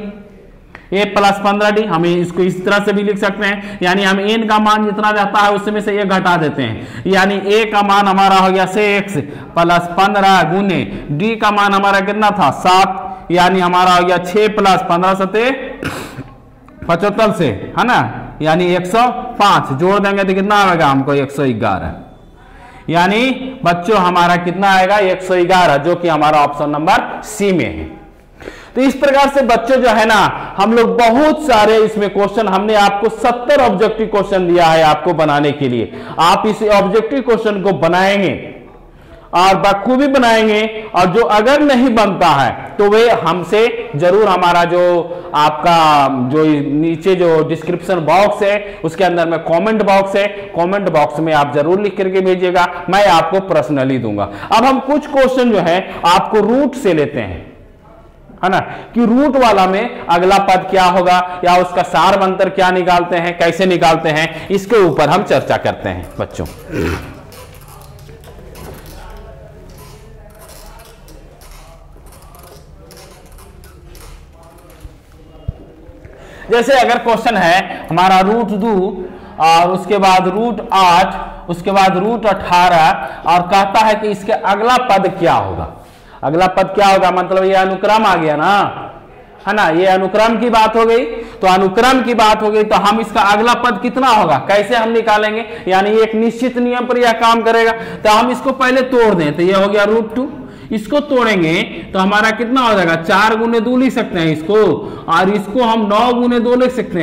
a प्लस 15d। हम इसको इस तरह से भी लिख सकते हैं, यानी हम n का मान जितना जाता है उसमें से 1 घटा देते हैं, यानी a का मान हमारा हो गया 6 प्लस 15 गुने d का मान हमारा कितना था 7, यानी हमारा हो गया 6 प्लस 15 सते 75 से, है ना, यानी 105 जोड़ देंगे तो कितना आएगा हमको 111, यानी बच्चों हमारा कितना आएगा 111, जो कि हमारा ऑप्शन नंबर सी में है। तो इस प्रकार से बच्चों जो है ना हम लोग बहुत सारे इसमें क्वेश्चन, हमने आपको 70 ऑब्जेक्टिव क्वेश्चन दिया है आपको बनाने के लिए। आप इस ऑब्जेक्टिव क्वेश्चन को बनाएंगे और बखूबी बनाएंगे, और जो अगर नहीं बनता है तो वे हमसे जरूर, हमारा जो आपका जो नीचे जो डिस्क्रिप्शन बॉक्स है उसके अंदर में कमेंट बॉक्स है, कमेंट बॉक्स में आप जरूर लिख करके भेजिएगा, मैं आपको पर्सनली दूंगा। अब हम कुछ क्वेश्चन जो है आपको रूट से लेते हैं, है ना, कि रूट वाला में अगला पद क्या होगा या उसका सार अंतर क्या निकालते हैं, कैसे निकालते हैं, इसके ऊपर हम चर्चा करते हैं बच्चों। जैसे अगर क्वेश्चन है हमारा रूट 2 और उसके बाद रूट 8 उसके बाद रूट 18 और कहता है कि इसके अगला पद क्या होगा। अगला पद क्या होगा मतलब ये अनुक्रम आ गया ना, है ना, ये अनुक्रम की बात हो गई। तो अनुक्रम की बात हो गई तो हम इसका अगला पद कितना होगा कैसे हम निकालेंगे, यानी एक निश्चित नियम पर यह काम करेगा। तो हम इसको पहले तोड़ दें, तो ये हो गया रूट 2, इसको तोड़ेंगे तो हमारा कितना हो जाएगा 4 गुने 2 लिख सकते हैं इसको, और इसको हम 9 गुने 2 लिख सकते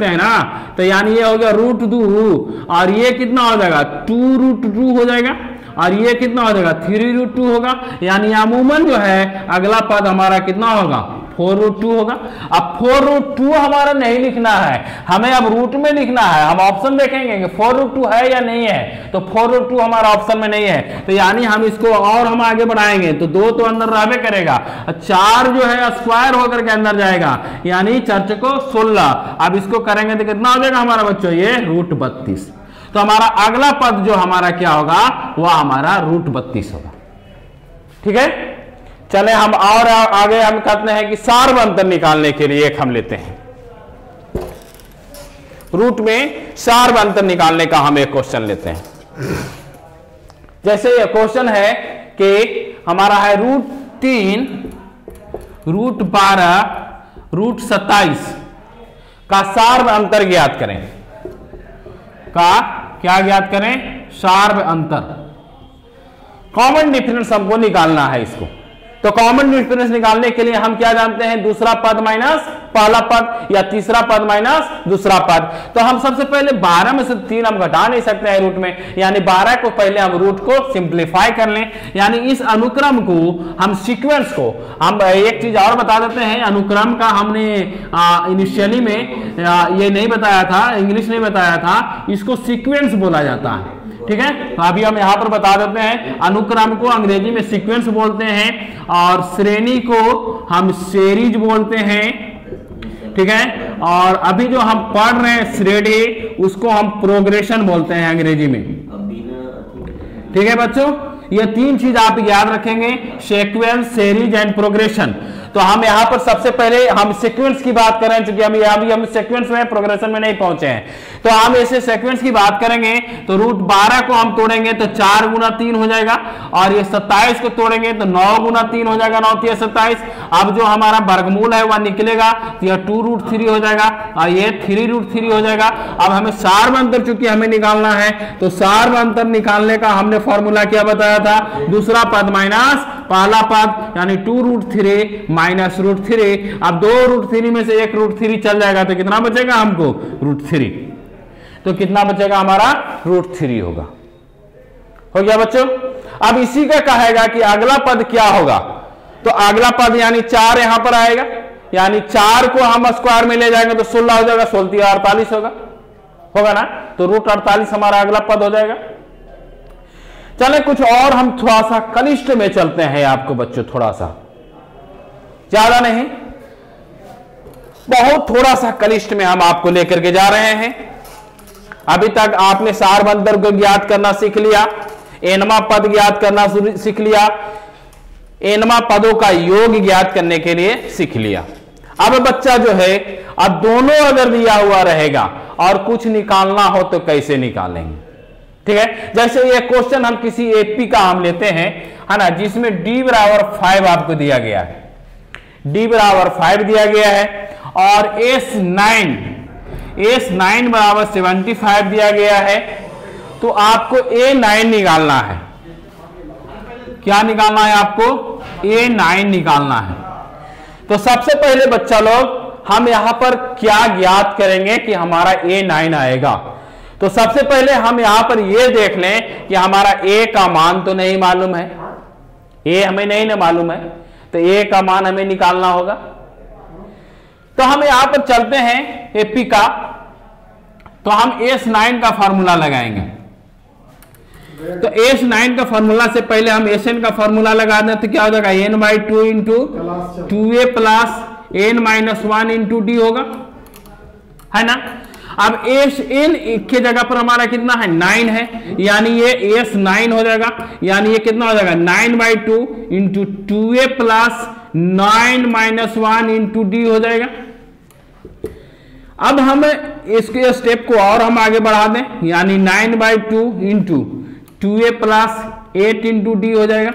हैं ना। तो यानी ये हो गया रूट 2 और ये कितना हो जाएगा 2 रूट 2 हो जाएगा, और ये कितना हो जाएगा 3 रूट 2 होगा, यानी अमूमन जो है अगला पद हमारा कितना होगा 4 रूट 2 होगा। अब 4 रूट 2 हमारा नहीं लिखना है, हमें अब रूट में लिखना है। हम ऑप्शन देखेंगे कि 4 रूट 2 है या नहीं है, तो 4 रूट 2 हमारा ऑप्शन में नहीं है, तो यानी हम इसको और हम आगे बढ़ाएंगे तो 2 तो अंदर रहबे करेगा, 4 जो है स्क्वायर होकर के अंदर जाएगा, यानी 4 को 16। अब इसको करेंगे तो कितना हो जाएगा हमारा बच्चों ये रूट 32। तो हमारा अगला पद जो हमारा क्या होगा वह हमारा रूट 32 होगा। ठीक है, चले हम और आगे हम कहते हैं कि सार अंतर निकालने के लिए एक हम लेते हैं, रूट में सार अंतर निकालने का हम एक क्वेश्चन लेते हैं। जैसे ये क्वेश्चन है कि हमारा है रूट 3 रूट 12 रूट 27 का सार्व अंतर ज्ञात करें, का क्या ज्ञात करें, सार्व अंतर। कॉमन डिफरेंस हमको निकालना है इसको। तो कॉमन डिफरेंस निकालने के लिए हम क्या जानते हैं, दूसरा पद माइनस पहला पद या तीसरा पद माइनस दूसरा पद। तो हम सबसे पहले 12 में से 3 हम घटा नहीं सकते हैं रूट में, यानी 12 को पहले हम रूट को सिंप्लीफाई कर लें। यानी इस अनुक्रम को हम सीक्वेंस को हम एक चीज और बता देते हैं, अनुक्रम का हमने इनिशियली में ये नहीं बताया था, इंग्लिश नहीं बताया था, इसको सीक्वेंस बोला जाता है। ठीक है, तो अभी हम यहां पर बता देते हैं, अनुक्रम को अंग्रेजी में सीक्वेंस बोलते हैं और श्रेणी को हम सीरीज बोलते हैं। ठीक है, और अभी जो हम पढ़ रहे हैं श्रेणी, उसको हम प्रोग्रेशन बोलते हैं अंग्रेजी में। ठीक है बच्चों, ये 3 चीज आप याद रखेंगे, सीक्वेंस, सीरीज एंड प्रोग्रेशन। तो हम यहां पर सबसे पहले हम सीक्वेंस की बात करें, क्योंकि हम सीक्वेंस में प्रोग्रेशन में नहीं पहुंचे हैं, तो हम ऐसे सीक्वेंस की बात करेंगे। तो रूट 12 को हम तोड़ेंगे तो 4 गुना 3 हो जाएगा, और ये 27 को तोड़ेंगे तो 9 गुना 3 हो जाएगा, 9 3 27। अब जो हमारा वर्गमूल है वह निकलेगा, तो यह 2√3 हो जाएगा और ये 3√3 हो जाएगा। अब हमें सार्व अंतर चूंकि हमें निकालना है, तो सार्व अंतर निकालने का हमने फॉर्मूला क्या बताया था, दूसरा पद माइनस पहला पद, यानी 2√3 माइनस √3। अब 2√3 में से 1√3 चल जाएगा तो कितना बचेगा हमको, √3। तो कितना बचेगा हमारा, √3 होगा। हो गया बच्चों। अब इसी का कहेगा कि अगला पद क्या होगा, तो अगला पद यानी 4 यहां पर आएगा, यानी 4 को हम स्क्वायर में ले जाएंगे तो 16 हो जाएगा, 16 48 होगा ना। तो √48 हमारा अगला पद हो जाएगा। चले कुछ और हम थोड़ा सा कनिष्ठ में चलते हैं आपको बच्चों, थोड़ा सा, ज्यादा नहीं, बहुत थोड़ा सा कनिष्ठ में हम आपको लेकर के जा रहे हैं। अभी तक आपने सार्व अंतर को ज्ञात करना सीख लिया, एनवा पद ज्ञात करना सीख लिया, एनवा पदों का योग ज्ञात करने के लिए सीख लिया। अब बच्चा जो है, अब दोनों अगर दिया हुआ रहेगा और कुछ निकालना हो तो कैसे निकालेंगे। ठीक है, जैसे ये क्वेश्चन हम किसी एपी का हम लेते हैं, है ना, जिसमें d बराबर 5 आपको दिया गया है, d बराबर 5 दिया गया है, और S9 बराबर 75 दिया गया है। तो आपको A9 निकालना है। क्या निकालना है आपको, A9 निकालना है। तो सबसे पहले बच्चा लोग हम यहां पर क्या ज्ञात करेंगे कि हमारा A9 आएगा। तो सबसे पहले हम यहां पर यह देख लें कि हमारा A का मान तो नहीं मालूम है, A हमें नहीं ना मालूम है, तो A का मान हमें निकालना होगा। तो हम यहां पर चलते हैं एपी का, तो हम S9 का फॉर्मूला लगाएंगे। तो S9 का फॉर्मूला से पहले हम Sn का फॉर्मूला लगा दें, तो क्या हो जाएगा, n/2 into 2a plus n-1 into D होगा, है ना। अब Sn के जगह पर हमारा कितना है, 9 है, यानी ये S9 हो जाएगा, यानी ये कितना हो जाएगा, 9/2 into 2a plus 9-1 into D हो जाएगा। अब हम इसके स्टेप को और हम आगे बढ़ा दें, यानी 9/2 into 2a plus 8 into D हो जाएगा।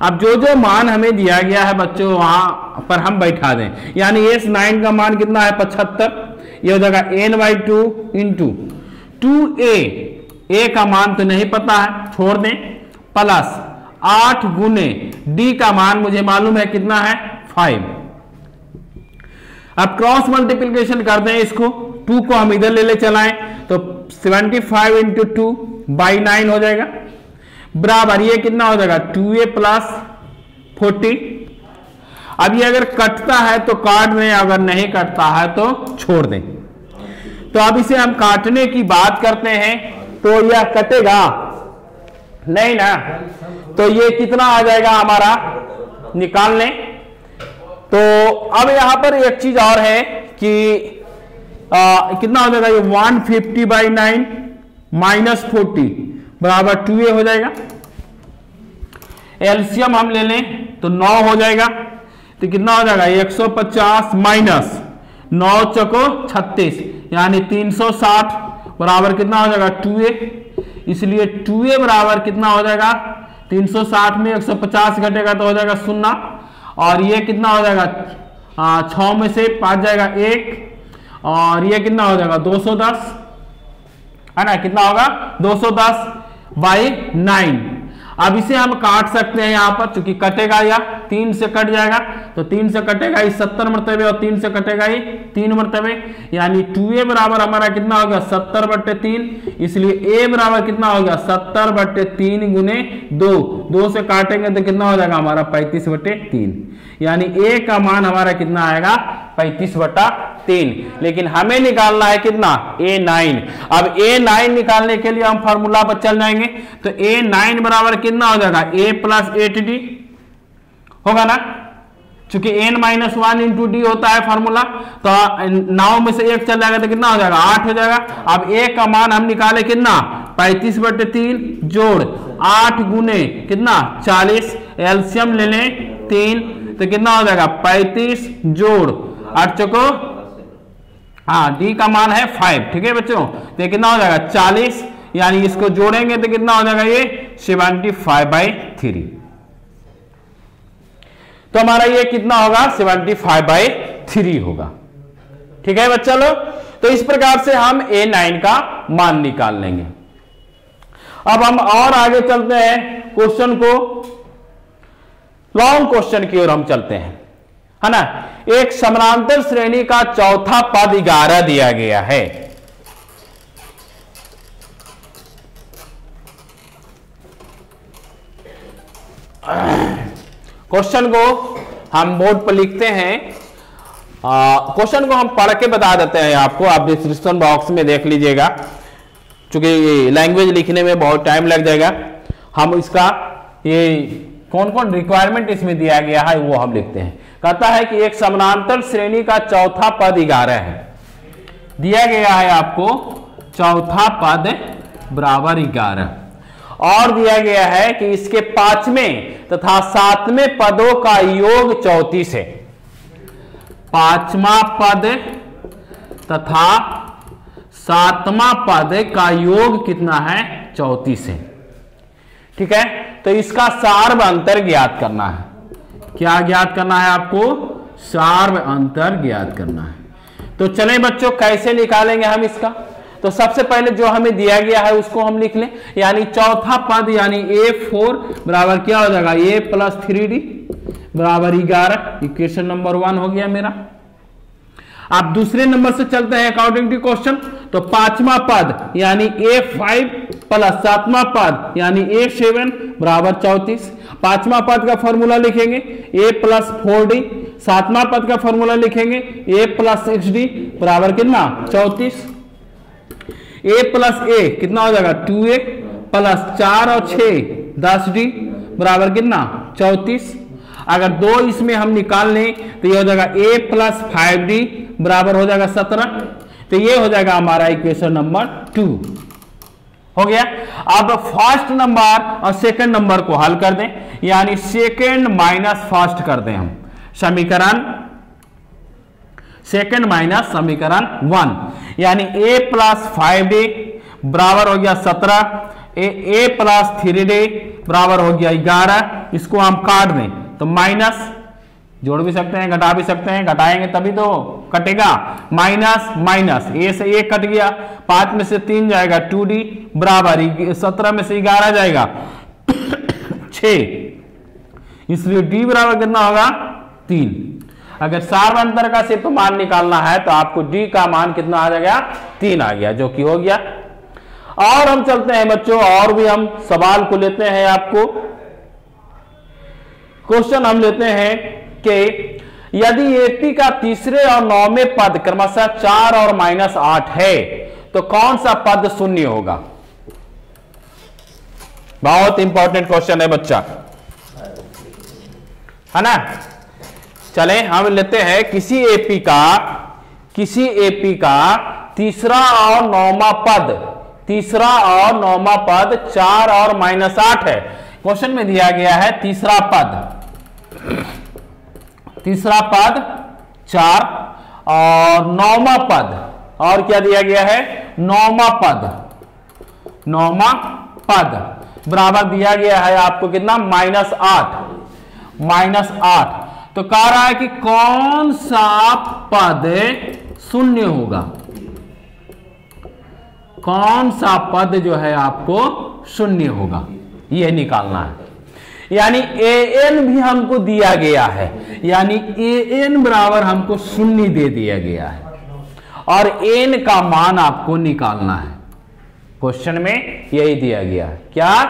अब जो जो मान हमें दिया गया है बच्चों वहां पर हम बैठा दें, यानी S9 का मान कितना है, 75, ये हो जाएगा n/2 इंटू 2a का मान तो नहीं पता है, छोड़ दें, प्लस 8 गुने डी का मान मुझे मालूम है कितना है, 5। अब क्रॉस मल्टीप्लिकेशन कर दें इसको, 2 को हम इधर ले चलाएं तो 75 इंटू 2/9 हो जाएगा, बराबर ये कितना हो जाएगा, 2a प्लस 40। अब ये अगर कटता है तो काट दें, अगर नहीं कटता है तो छोड़ दें। तो अब इसे हम काटने की बात करते हैं, तो यह कटेगा नहीं ना, तो ये कितना आ जाएगा हमारा, निकाल लें। तो अब यहां पर एक चीज और है कि कितना हो जाएगा, ये 150/9 माइनस 40 बराबर 2a हो जाएगा। एलसीएम हम ले लें तो 9 हो जाएगा, तो कितना हो जाएगा, 150 माइनस 9 चौको 36, यानी 360 बराबर कितना हो जाएगा, 2a। इसलिए 2a बराबर कितना हो जाएगा, 360 में 150 घटेगा तो हो जाएगा 0, और ये कितना हो जाएगा, 6 में से 5 जाएगा 1, और ये कितना हो जाएगा 210, है ना, कितना होगा 210/9। अब इसे हम काट सकते हैं यहां पर, चूंकि कटेगा या 3 से कट जाएगा, तो 3 से कटेगा ये 70 मरतबे और 3 से कटेगा ये 3 मरतबे, यानी 2a बराबर हमारा कितना हो गया 70/3। इसलिए a बराबर कितना हो गया 70/3 गुने 2 से काटेंगे तो कितना हो जाएगा हमारा 35/3, यानी a का मान हमारा कितना आएगा 35/3। लेकिन हमें निकालना है कितना a9। अब a9 निकालने के लिए हम फॉर्मूला पर चल जाएंगे, तो a9 बराबर कितना हो जाएगा a + 8d होगा ना, चूंकि n-1 × d होता है फॉर्मूला, तो 9 में से 1 चल जाएगा तो कितना हो जाएगा 8 हो जाएगा। अब a का मान हम निकाले कितना 35/3 जोड़ 8 गुने कितना 40, एलसीएम ले लें 3, तो कितना हो जाएगा 35 जोड़ 8 चौको, हाँ डी का मान है 5, ठीक है बच्चों, तो ये कितना हो जाएगा 40, यानी इसको जोड़ेंगे तो कितना हो जाएगा ये 75/3। तो हमारा ये कितना होगा 75/3 होगा, ठीक है बच्चा लोग। तो इस प्रकार से हम a9 का मान निकाल लेंगे। अब हम और आगे चलते हैं, क्वेश्चन को लॉन्ग क्वेश्चन की ओर हम चलते हैं, है ना। एक समानांतर श्रेणी का चौथा पद 11 दिया गया है। क्वेश्चन को हम बोर्ड पर लिखते हैं, क्वेश्चन को हम पढ़ के बता देते हैं आपको, आप डिस्क्रिप्शन बॉक्स में देख लीजिएगा, क्योंकि लैंग्वेज लिखने में बहुत टाइम लग जाएगा। हम इसका ये कौन कौन रिक्वायरमेंट इसमें दिया गया है वो हम लिखते हैं। कहता है कि एक समानांतर श्रेणी का चौथा पद 11 है, दिया गया है आपको चौथा पद बराबर 11, और दिया गया है कि इसके 5वें तथा 7वें पदों का योग 34 है। 5वां पद तथा 7वां पद का योग कितना है 34 है, ठीक है। तो इसका सार्व अंतर ज्ञात करना है। क्या ज्ञात करना है आपको? सार्व अंतर ज्ञात करना है। तो चलें बच्चों, कैसे निकालेंगे हम इसका? तो सबसे पहले जो हमें दिया गया है उसको हम लिख लें, यानी चौथा पद यानी a4 बराबर क्या हो जाएगा a + 3d बराबर 11, इक्वेशन नंबर 1 हो गया मेरा। आप दूसरे नंबर से चलते हैं अकॉर्डिंग टू क्वेश्चन। तो 5वां पद यानी a5 + 7वां पद यानी a7 बराबर 34। 5वां पद का फॉर्मूला लिखेंगे a + 4d, 7वां पद का फॉर्मूला लिखेंगे a + 6d बराबर कितना 34। a + a कितना हो जाएगा 2a + 4 और 6 10d बराबर कितना 34। अगर 2 इसमें हम निकाल लें तो ये हो जाएगा a + 5d बराबर हो जाएगा 17। तो ये हो जाएगा हमारा इक्वेशन नंबर 2 हो गया। अब फर्स्ट नंबर और सेकंड नंबर को हल कर दें, यानी सेकंड माइनस फर्स्ट कर दें हम, समीकरण सेकंड माइनस समीकरण 1, यानी a + 5d बराबर हो गया 17, a + 3d बराबर हो गया 11। इसको हम काट दें तो माइनस, जोड़ भी सकते हैं घटा भी सकते हैं, घटाएंगे तभी तो कटेगा, माइनस माइनस a से 1 कट गया, 5 में से 3 जाएगा 2d बराबर 17 में से 11 जाएगा 6, इसलिए d बराबर कितना होगा 3। अगर सार्व अंतर का सिर्फ मान निकालना है तो आपको d का मान कितना आ जाएगा 3 आ गया, जो कि हो गया। और हम चलते हैं बच्चों, और भी हम सवाल को लेते हैं। आपको क्वेश्चन हम लेते हैं कि यदि AP का तीसरे और 9वें पद क्रमशः 4 और -8 है तो कौन सा पद शून्य होगा? बहुत इंपॉर्टेंट क्वेश्चन है बच्चा, है ना। चले हम लेते हैं किसी AP का तीसरा और 9वां पद 4 और -8 है। क्वेश्चन में दिया गया है तीसरा पद 4 और 9वां पद, और क्या दिया गया है 9वां पद बराबर दिया गया है आपको कितना -8। तो कह रहा है कि कौन सा पद शून्य होगा? कौन सा पद जो है आपको शून्य होगा, यह निकालना है। यानी an भी हमको दिया गया है, यानी an बराबर हमको शून्य दे दिया गया है और n का मान आपको निकालना है। क्वेश्चन में यही दिया गया है, क्या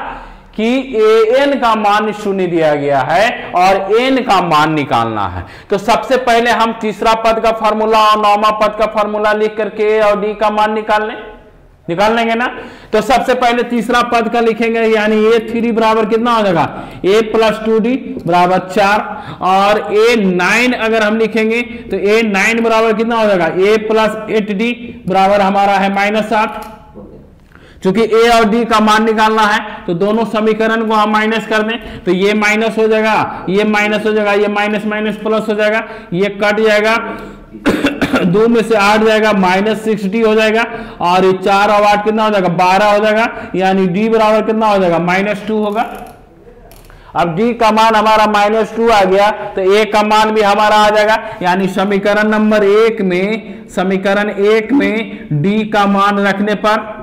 कि an का मान शून्य दिया गया है और n का मान निकालना है। तो सबसे पहले हम तीसरा पद का फॉर्मूला और नौवां पद का फॉर्मूला लिख करके a और d का मान निकाल लेंगे ना। तो सबसे पहले तीसरा पद का लिखेंगे, यानी a3 बराबर कितना हो जाएगा, a प्लस 2d बराबर 4 और a9 अगर हम लिखेंगे तो a9 बराबर कितना हो जाएगा, a प्लस 8d बराबर हमारा है -8। चूंकि a और d का मान निकालना है तो दोनों समीकरण को हम माइनस कर दें तो ये माइनस हो जाएगा, ये माइनस हो जाएगा, ये माइनस माइनस प्लस हो जाएगा, ये कट जाएगा 2 में से 8 जाएगा, -6d हो जाएगा और ये 4 और 8 कितना हो जाएगा, 12 हो जाएगा, यानी d बराबर कितना हो जाएगा, -2 होगा। अब d का मान हमारा -2 आ गया तो a का मान भी हमारा आ जाएगा, यानी समीकरण नंबर 1 में d का मान रखने पर,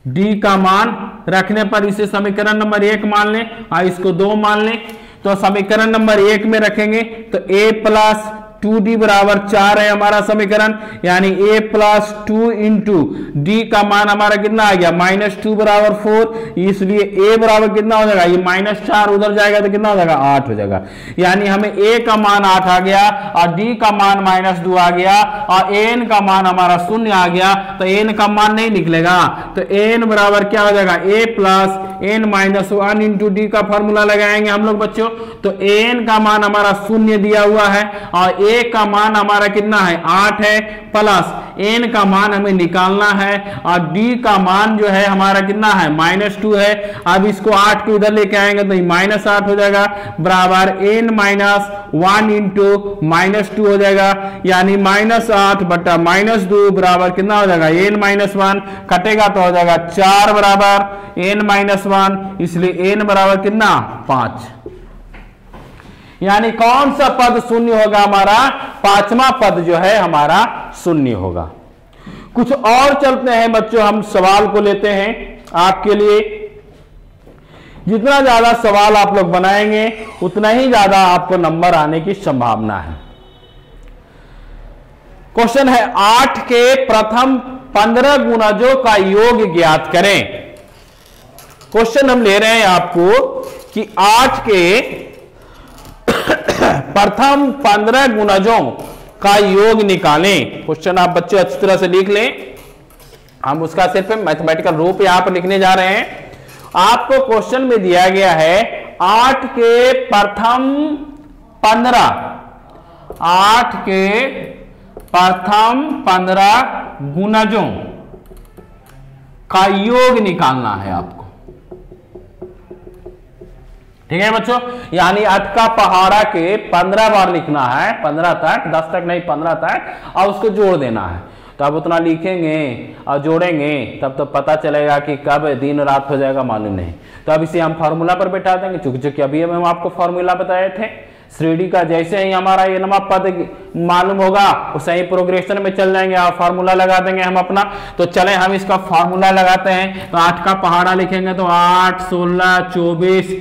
d का मान रखने पर इसे समीकरण नंबर 1 मान लें और इसको 2 मान लें। तो समीकरण नंबर 1 में रखेंगे तो a प्लस 2d बराबर 4 है हमारा समीकरण, यानी a प्लस 2 इंटू d का मान हमारा कितना आ गया, -2 बराबर 4, इसलिए a बराबर कितना हो जाएगा, ये -4 उधर जाएगा तो कितना हो जाएगा, 8 हो जाएगा। यानी हमें a का मान 8 आ गया और d का मान -2 आ गया और n का मान हमारा 0 आ गया, तो n का मान नहीं निकलेगा। तो n बराबर क्या हो जाएगा, a plus n-1 into d का फॉर्मूला लगाएंगे हम लोग बच्चों। तो an का मान हमारा 0 दिया हुआ है और a का मान हमारा कितना है, 8 है, प्लस n का मान हमें निकालना है और d का मान जो है हमारा कितना है, -2 है। अब इसको 8 को इधर लेके आएंगे तो -8 हो जाएगा बराबर n-1 इंटू -2 हो जाएगा, यानी -8 बटा -2 बराबर कितना हो जाएगा, n-1 कटेगा तो हो जाएगा 4 बराबर n-1, इसलिए n बराबर कितना, 5। यानी कौन सा पद शून्य होगा, हमारा पांचवा पद जो है हमारा शून्य होगा। कुछ और चलते हैं बच्चों, हम सवाल को लेते हैं आपके लिए। जितना ज्यादा सवाल आप लोग बनाएंगे उतना ही ज्यादा आपको नंबर आने की संभावना है। क्वेश्चन है 8 के प्रथम 15 गुणजों का योग ज्ञात करें। क्वेश्चन हम ले रहे हैं आपको कि 8 के प्रथम 15 गुणजों का योग निकालें। क्वेश्चन आप बच्चे अच्छी तरह से लिख लें, हम उसका सिर्फ मैथमेटिकल रूप यहां पर लिखने जा रहे हैं। आपको क्वेश्चन में दिया गया है 8 के प्रथम 15, 8 के प्रथम 15 गुणजों का योग निकालना है आपको। ठीक है बच्चों, यानी 8 का पहाड़ा के 15 बार लिखना है, 15 तक, 10 तक नहीं 15 तक, और उसको जोड़ देना है। तो अब उतना लिखेंगे और जोड़ेंगे तब तो पता चलेगा कि कब दिन रात हो जाएगा मालूम नहीं। तो अब इसे हम फार्मूला पर बैठा देंगे, चूंकि अभी हम आपको फार्मूला बताए थे श्रेणी का। जैसे ही हमारा ये नवा पद मालूम होगा उसे ही प्रोग्रेशन में चल जाएंगे और फार्मूला लगा देंगे हम अपना। तो चले हम इसका फार्मूला लगाते हैं। तो 8 का पहाड़ा लिखेंगे तो 8, 16, 24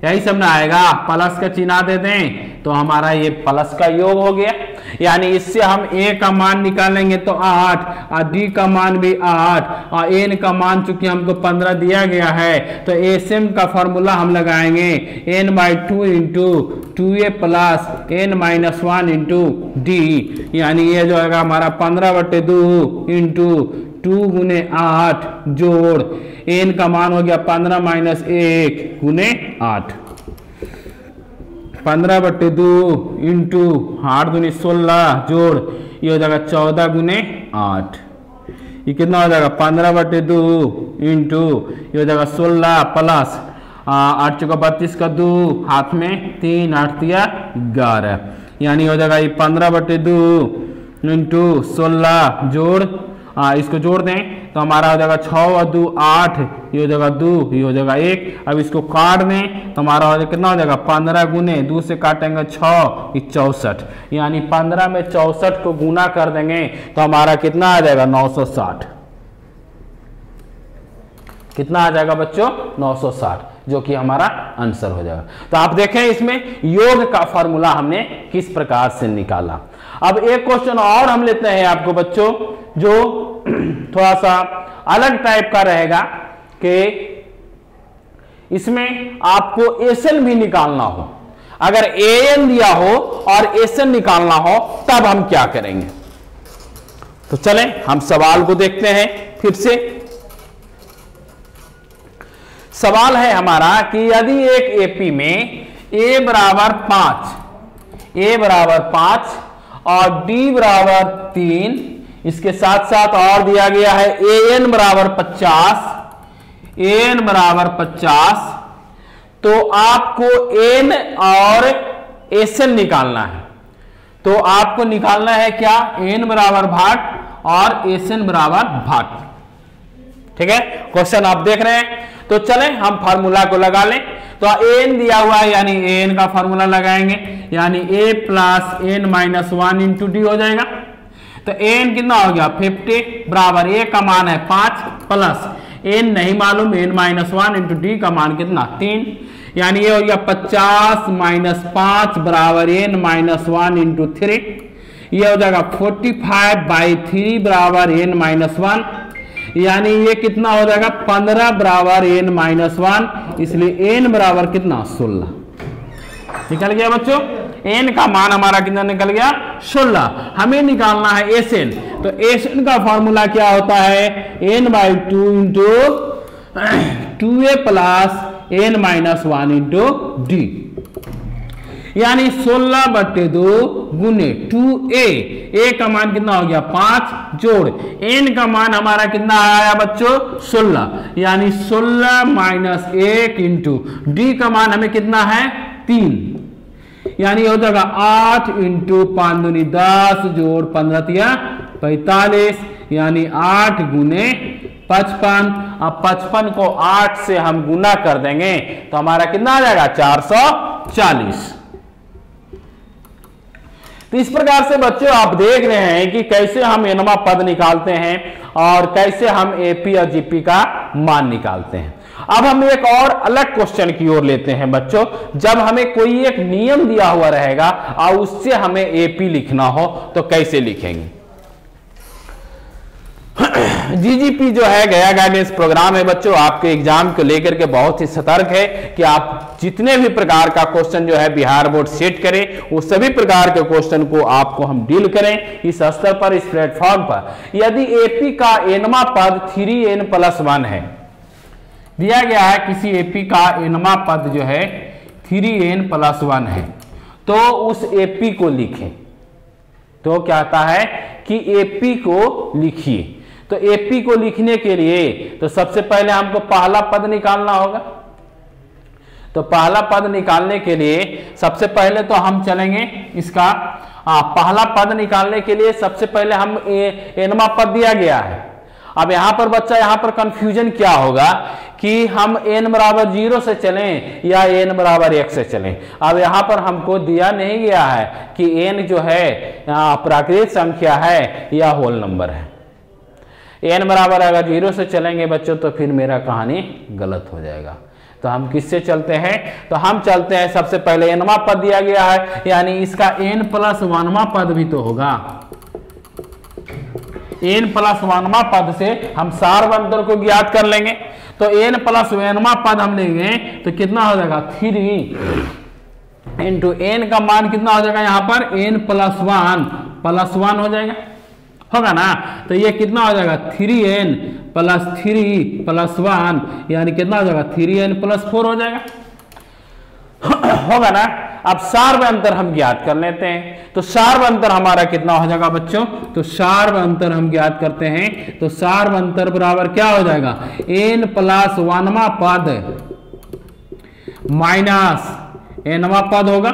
यही सब ना आएगा, प्लस का चिन्ह दे दें तो हमारा ये प्लस का योग हो गया। यानी इससे हम a का मान निकालेंगे तो 8 और d का मान भी 8 और n का मान चूंकि हमको 15 दिया गया है तो एसएम का फॉर्मूला हम लगाएंगे n/2 into 2a plus n-1 into d। यानी ये जो है हमारा 15/2 इंटू 2 गुने 8 जोड़ n का मान हो गया 15 - 1 गुने 8, 15/2 इंटू 8 दूनी 16 जोड़ ये हो जाएगा 14 गुने 8। ये कितना हो जाएगा 15/2 इंटू ये हो जाएगा 16 प्लस 8 चौका 32 का 2 हाथ में 3 8 दिया 11। यानी हो जाएगा ये 15/2 इंटू 16 जोड़ इसको जोड़ दें तो हमारा हो जाएगा 6 और 2 8, ये हो जाएगा 2, ये हो जाएगा 1। अब इसको काट दें तो हमारा हो जाएगा कितना हो जाएगा 15 गुने 2 से काटेंगे 6, 64, यानी 15 में 64 को गुना कर देंगे तो हमारा कितना आ जाएगा 960। कितना आ जाएगा बच्चों 960, जो कि हमारा आंसर हो जाएगा। तो आप देखें इसमें योग का फॉर्मूला हमने किस प्रकार से निकाला। अब एक क्वेश्चन और हम लेते हैं आपको बच्चों, जो थोड़ा सा अलग टाइप का रहेगा कि इसमें आपको एसएन भी निकालना हो। अगर एएन दिया हो और एसएन निकालना हो तब हम क्या करेंगे। तो चलें हम सवाल को देखते हैं फिर से। सवाल है हमारा कि यदि एक एपी में a बराबर 5 और d बराबर 3, इसके साथ साथ और दिया गया है an बराबर 50, तो आपको n और एसएन निकालना है। तो आपको निकालना है क्या, n बराबर भाग और एसएन बराबर भाग। ठीक है, क्वेश्चन आप देख रहे हैं। तो चलें हम फार्मूला को लगा लें। तो n दिया हुआ है यानी n का फार्मूला लगाएंगे, यानी a plus n minus 1 into D हो जाएगा। तो n कितना हो गया 50 बराबर a का मान है 5 प्लस n नहीं मालूम n माइनस 1 इंटू डी का मान कितना 3, यानी ये हो गया 50 माइनस 5 बराबर n माइनस 1 इंटू 3, ये हो जाएगा 45/3 बराबर n माइनस 1, यानी ये कितना हो जाएगा 15 बराबर n माइनस 1, इसलिए n बराबर कितना 16 निकल गया बच्चों। n का मान हमारा कितना निकल गया 16। हमें निकालना है एसएन। तो एसएन का फॉर्मूला क्या होता है n/2 into 2a plus n minus 1 into D, यानी 16/2 गुने 2a, a का मान कितना हो गया 5 जोड़ n का मान हमारा कितना आया बच्चों 16, यानी 16 माइनस 1 इंटू डी का मान हमें कितना है 3, यानी हो जाएगा 8 इंटू 5 दूनी 10 जोड़ 15 45, यानी 8 गुने 55। अब 55 को 8 से हम गुना कर देंगे तो हमारा कितना आ जाएगा 440। तो इस प्रकार से बच्चों आप देख रहे हैं कि कैसे हम एनवा पद निकालते हैं और कैसे हम एपी और जीपी का मान निकालते हैं। अब हम एक और अलग क्वेश्चन की ओर लेते हैं बच्चों, जब हमें कोई एक नियम दिया हुआ रहेगा और उससे हमें एपी लिखना हो तो कैसे लिखेंगे। जीजीपी जो है गया गाइडेंस प्रोग्राम है बच्चों, आपके एग्जाम को लेकर के बहुत ही सतर्क है कि आप जितने भी प्रकार का क्वेश्चन जो है बिहार बोर्ड सेट करें, वो सभी प्रकार के क्वेश्चन को आपको हम डील करें इस स्तर पर, इस प्लेटफॉर्म पर। यदि एपी का एनवा पद 3n+1 है, दिया गया है किसी एपी का एनवा पद जो है 3n+1 है, तो उस एपी को लिखें। तो क्या कहता है कि एपी को लिखिए। तो एपी को लिखने के लिए तो सबसे पहले हमको पहला पद निकालना होगा। तो पहला पद निकालने के लिए सबसे पहले तो हम चलेंगे इसका पहला पद निकालने के लिए सबसे पहले हम एनवा पद दिया गया है। अब यहां पर बच्चा यहां पर कंफ्यूजन क्या होगा कि हम n बराबर 0 से चलें या n बराबर 1 से चलें। अब यहां पर हमको दिया नहीं गया है कि n जो है प्राकृतिक संख्या है या होल नंबर है। n बराबर अगर 0 से चलेंगे बच्चों तो फिर मेरा कहानी गलत हो जाएगा। तो हम किससे चलते हैं, तो हम चलते हैं सबसे पहले nवा पद दिया गया है, यानी इसका n+1वां पद भी तो होगा। n+1वां पद से हम सारवंतर को ज्ञात कर लेंगे। तो n+1वां पद हम लेंगे तो कितना हो जाएगा 3 इंटू n का मान कितना हो जाएगा यहाँ पर n+1 हो जाएगा, होगा ना। तो ये कितना हो जाएगा 3n + 3 + 1, यानी कितना हो जाएगा 3n + 4 हो जाएगा, होगा ना। अब सार्व अंतर हम ज्ञात कर लेते हैं। तो सार्व अंतर हमारा कितना हो जाएगा बच्चों, तो सार्व अंतर हम ज्ञात करते हैं। तो सार्व अंतर बराबर क्या हो जाएगा n+1वां पद माइनस nवां पद होगा।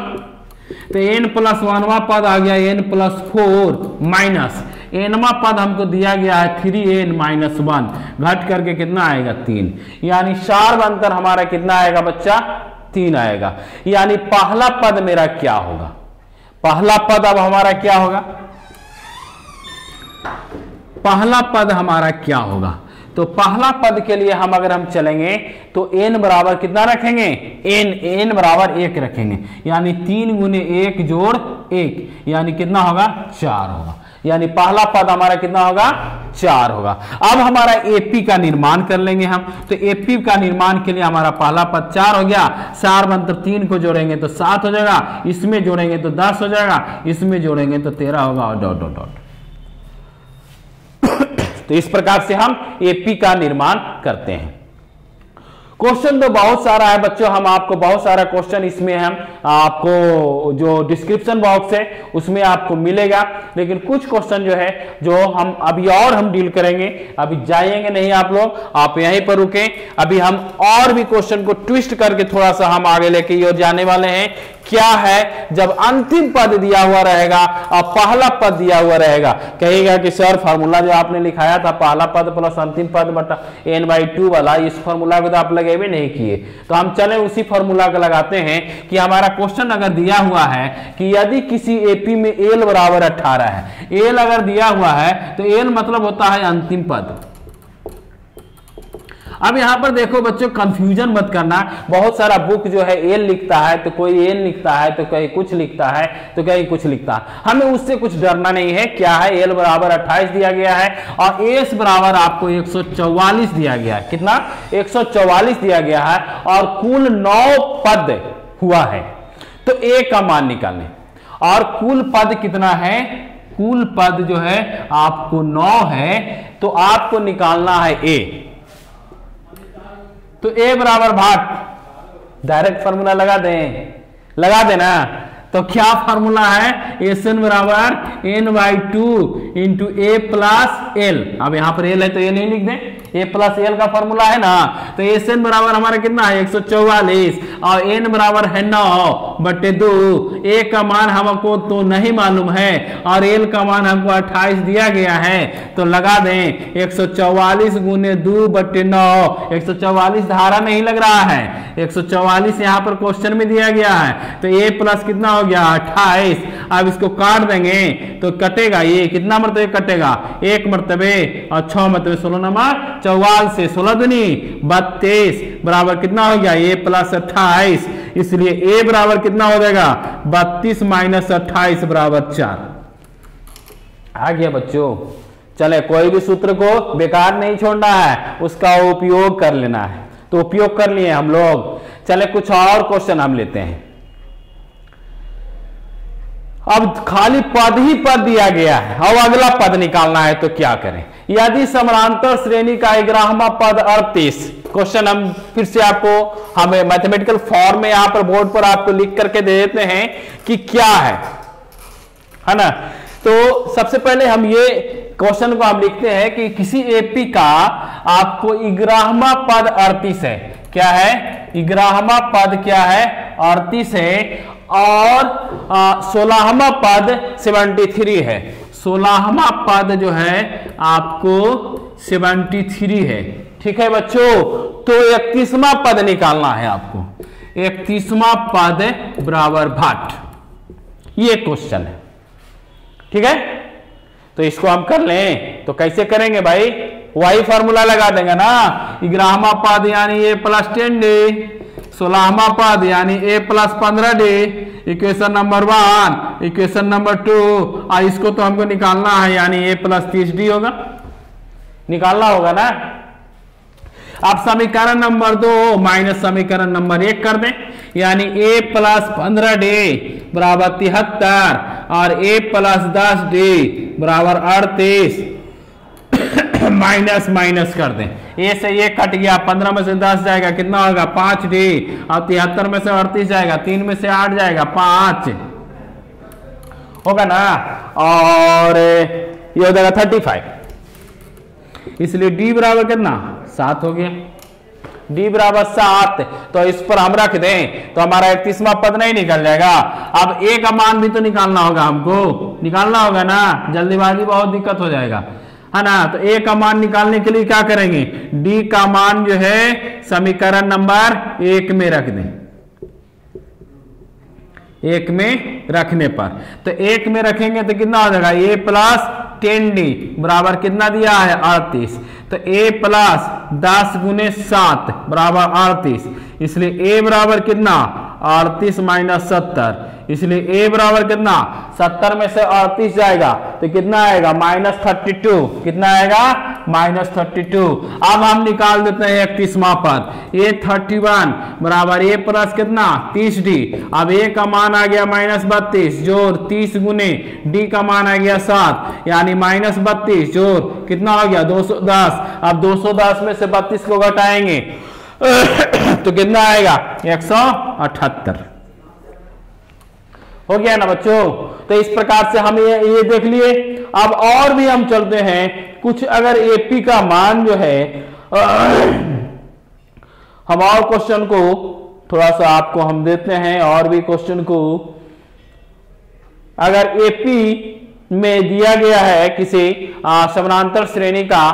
तो n+1वां पद आ गया n+4 माइनस एनवा पद हमको दिया गया है 3n-1, घट करके कितना आएगा 3, यानी शार्ब अंतर हमारा कितना आएगा बच्चा 3 आएगा। यानी पहला पद मेरा क्या होगा, पहला पद अब हमारा क्या होगा, पहला पद हमारा क्या होगा, तो पहला पद के लिए हम अगर हम चलेंगे तो n बराबर कितना रखेंगे, n बराबर 1 रखेंगे, यानी 3 गुने 1 जोड़ 1, यानी कितना होगा 4 होगा, यानी पहला पद हमारा कितना होगा 4 होगा। अब हमारा एपी का निर्माण कर लेंगे हम, तो एपी का निर्माण के लिए हमारा पहला पद 4 हो गया, 4 अंतर 3 को जोड़ेंगे तो 7 हो जाएगा, इसमें जोड़ेंगे तो 10 हो जाएगा, इसमें जोड़ेंगे तो 13 होगा और डॉट डॉट डॉट। तो इस प्रकार से हम एपी का निर्माण करते हैं। क्वेश्चन तो बहुत सारा है बच्चों, हम आपको बहुत सारा क्वेश्चन इसमें हम आपको जो डिस्क्रिप्शन बॉक्स है उसमें आपको मिलेगा, लेकिन कुछ क्वेश्चन जो है जो हम अभी और हम डील करेंगे, अभी जाएंगे नहीं आप लोग, आप यहीं पर रुके, अभी हम और भी क्वेश्चन को ट्विस्ट करके थोड़ा सा हम आगे लेके और जाने वाले हैं। क्या है, जब अंतिम पद दिया हुआ रहेगा और पहला पद दिया हुआ रहेगा, कहेगा कि सर फार्मूला जो आपने लिखाया था पहला पद प्लस अंतिम पद बटा n/2 वाला, इस फार्मूला को तो आप लगे भी नहीं किए, तो हम चले उसी फार्मूला को लगाते हैं कि हमारा क्वेश्चन अगर दिया हुआ है कि यदि किसी एपी में एल बराबर 18 है, एल अगर दिया हुआ है तो एल मतलब होता है अंतिम पद। अब यहां पर देखो बच्चों कंफ्यूजन मत करना, बहुत सारा बुक जो है एल लिखता है तो कोई एल लिखता है तो कहीं कुछ लिखता है तो कहीं कुछ लिखता है, हमें उससे कुछ डरना नहीं है। क्या है, एल बराबर 28 दिया गया है और एस बराबर आपको 144 दिया गया है, कितना 144 दिया गया है और कुल 9 पद हुआ है, तो ए का मान निकालने, और कुल पद कितना है, कुल पद जो है आपको 9 है, तो आपको निकालना है ए, तो ए बराबर भाग, डायरेक्ट फार्मूला लगा देना, तो क्या फार्मूला है, एन बराबर n/2 इंटू ए प्लस एल। अब यहां पर एल है तो एल ही लिख दें, ए प्लस एल का फार्मूला है ना, तो एन बराबर हमारा कितना है 144 और एन बराबर है 9/2, ए का मान हमको तो नहीं मालूम है और एल का मान हमको 28 दिया गया है, तो लगा दें 144 गुने 2/9, 144 धारा नहीं लग रहा है, 144 यहां पर क्वेश्चन में दिया गया है, तो ए प्लस कितना हो गया 28। अब इसको काट देंगे तो कटेगा, ये कितना मरतबे कटेगा, 1 मरतबे और 6 मरतबे 16 नंबर 44 से 16 दूनी 32 बराबर कितना हो गया, ए प्लस 28, इसलिए ए बराबर कितना हो जाएगा 32 माइनस 28 बराबर 4। आ गया बच्चों, चले कोई भी सूत्र को बेकार नहीं छोड़ना है, उसका उपयोग कर लेना है, तो उपयोग कर लिए हम लोग। चले कुछ और क्वेश्चन हम लेते हैं। अब खाली पद ही पद दिया गया है और अगला पद निकालना है, तो क्या करें, यदि समानांतर श्रेणी का 11वां पद 38, क्वेश्चन हम फिर से आपको हमें मैथमेटिकल फॉर्म में यहां पर बोर्ड पर आपको लिख करके दे देते हैं कि क्या है ना। तो सबसे पहले हम ये क्वेश्चन को हम लिखते हैं कि किसी एपी का आपको 11वां पद 38 है, क्या है 11वां पद क्या है 38 है, और 16वां पद 73 है, 16वां पद जो है आपको 73 है, ठीक है बच्चों। तो 31वां पद निकालना है आपको, 31वां पद बराबर भाट, ये क्वेश्चन है, ठीक है। तो इसको हम कर लें, तो कैसे करेंगे भाई, वही फॉर्मूला लगा देंगे ना, 11वां पद यानी ए प्लस 10d, 16वां पद यानी A plus 15d, equation number 1, equation number 2, और इसको तो हमको निकालना है यानी ए प्लस 30d होगा, निकालना होगा ना। अब समीकरण नंबर 2 माइनस समीकरण नंबर 1 कर दें, यानी ए प्लस 15d बराबर 73 और ए प्लस 10d बराबर 38, माइनस माइनस कर दें, ए से ये कट गया, 15 में से 10 जाएगा कितना होगा 5d, और 73 में से 38 जाएगा, 3 में से 8 जाएगा 5 होगा ना, और ये हो जाएगा 35, इसलिए d बराबर कितना 7 हो गया, d बराबर 7, तो इस पर हम रख दें तो हमारा 31वां पद नहीं निकल जाएगा। अब a का मान भी तो निकालना होगा हमको, निकालना होगा ना, जल्दीबाजी बहुत दिक्कत हो जाएगा, है ना। तो ए का मान निकालने के लिए क्या करेंगे, डी का मान जो है समीकरण नंबर 1 में रख दें। 1 में रखने पर तो 1 में रखेंगे तो कितना हो जाएगा, ए प्लस 10d बराबर कितना दिया है 38। तो a प्लस 10 गुने 7 बराबर 38, इसलिए a बराबर कितना 38 माइनस 70, इसलिए a बराबर कितना 70 में से 38 जाएगा तो कितना आएगा -32, कितना आएगा -32। अब हम निकाल देते हैं 31वां पद, a 31 बराबर a प्लस कितना 30d। अब a का मान आ गया -32 जोड़ 30 गुने d का मान आ गया 7 यानी -32 जोड़ कितना हो गया 210। अब 210 में से 32 को घटाएंगे तो कितना आएगा 178। हो गया ना बच्चों। तो इस प्रकार से हम ये देख लिए। अब और भी हम चलते हैं कुछ, अगर एपी का मान जो है हम और क्वेश्चन को थोड़ा सा आपको हम देते हैं, और भी क्वेश्चन को अगर एपी में दिया गया है किसी समानांतर श्रेणी का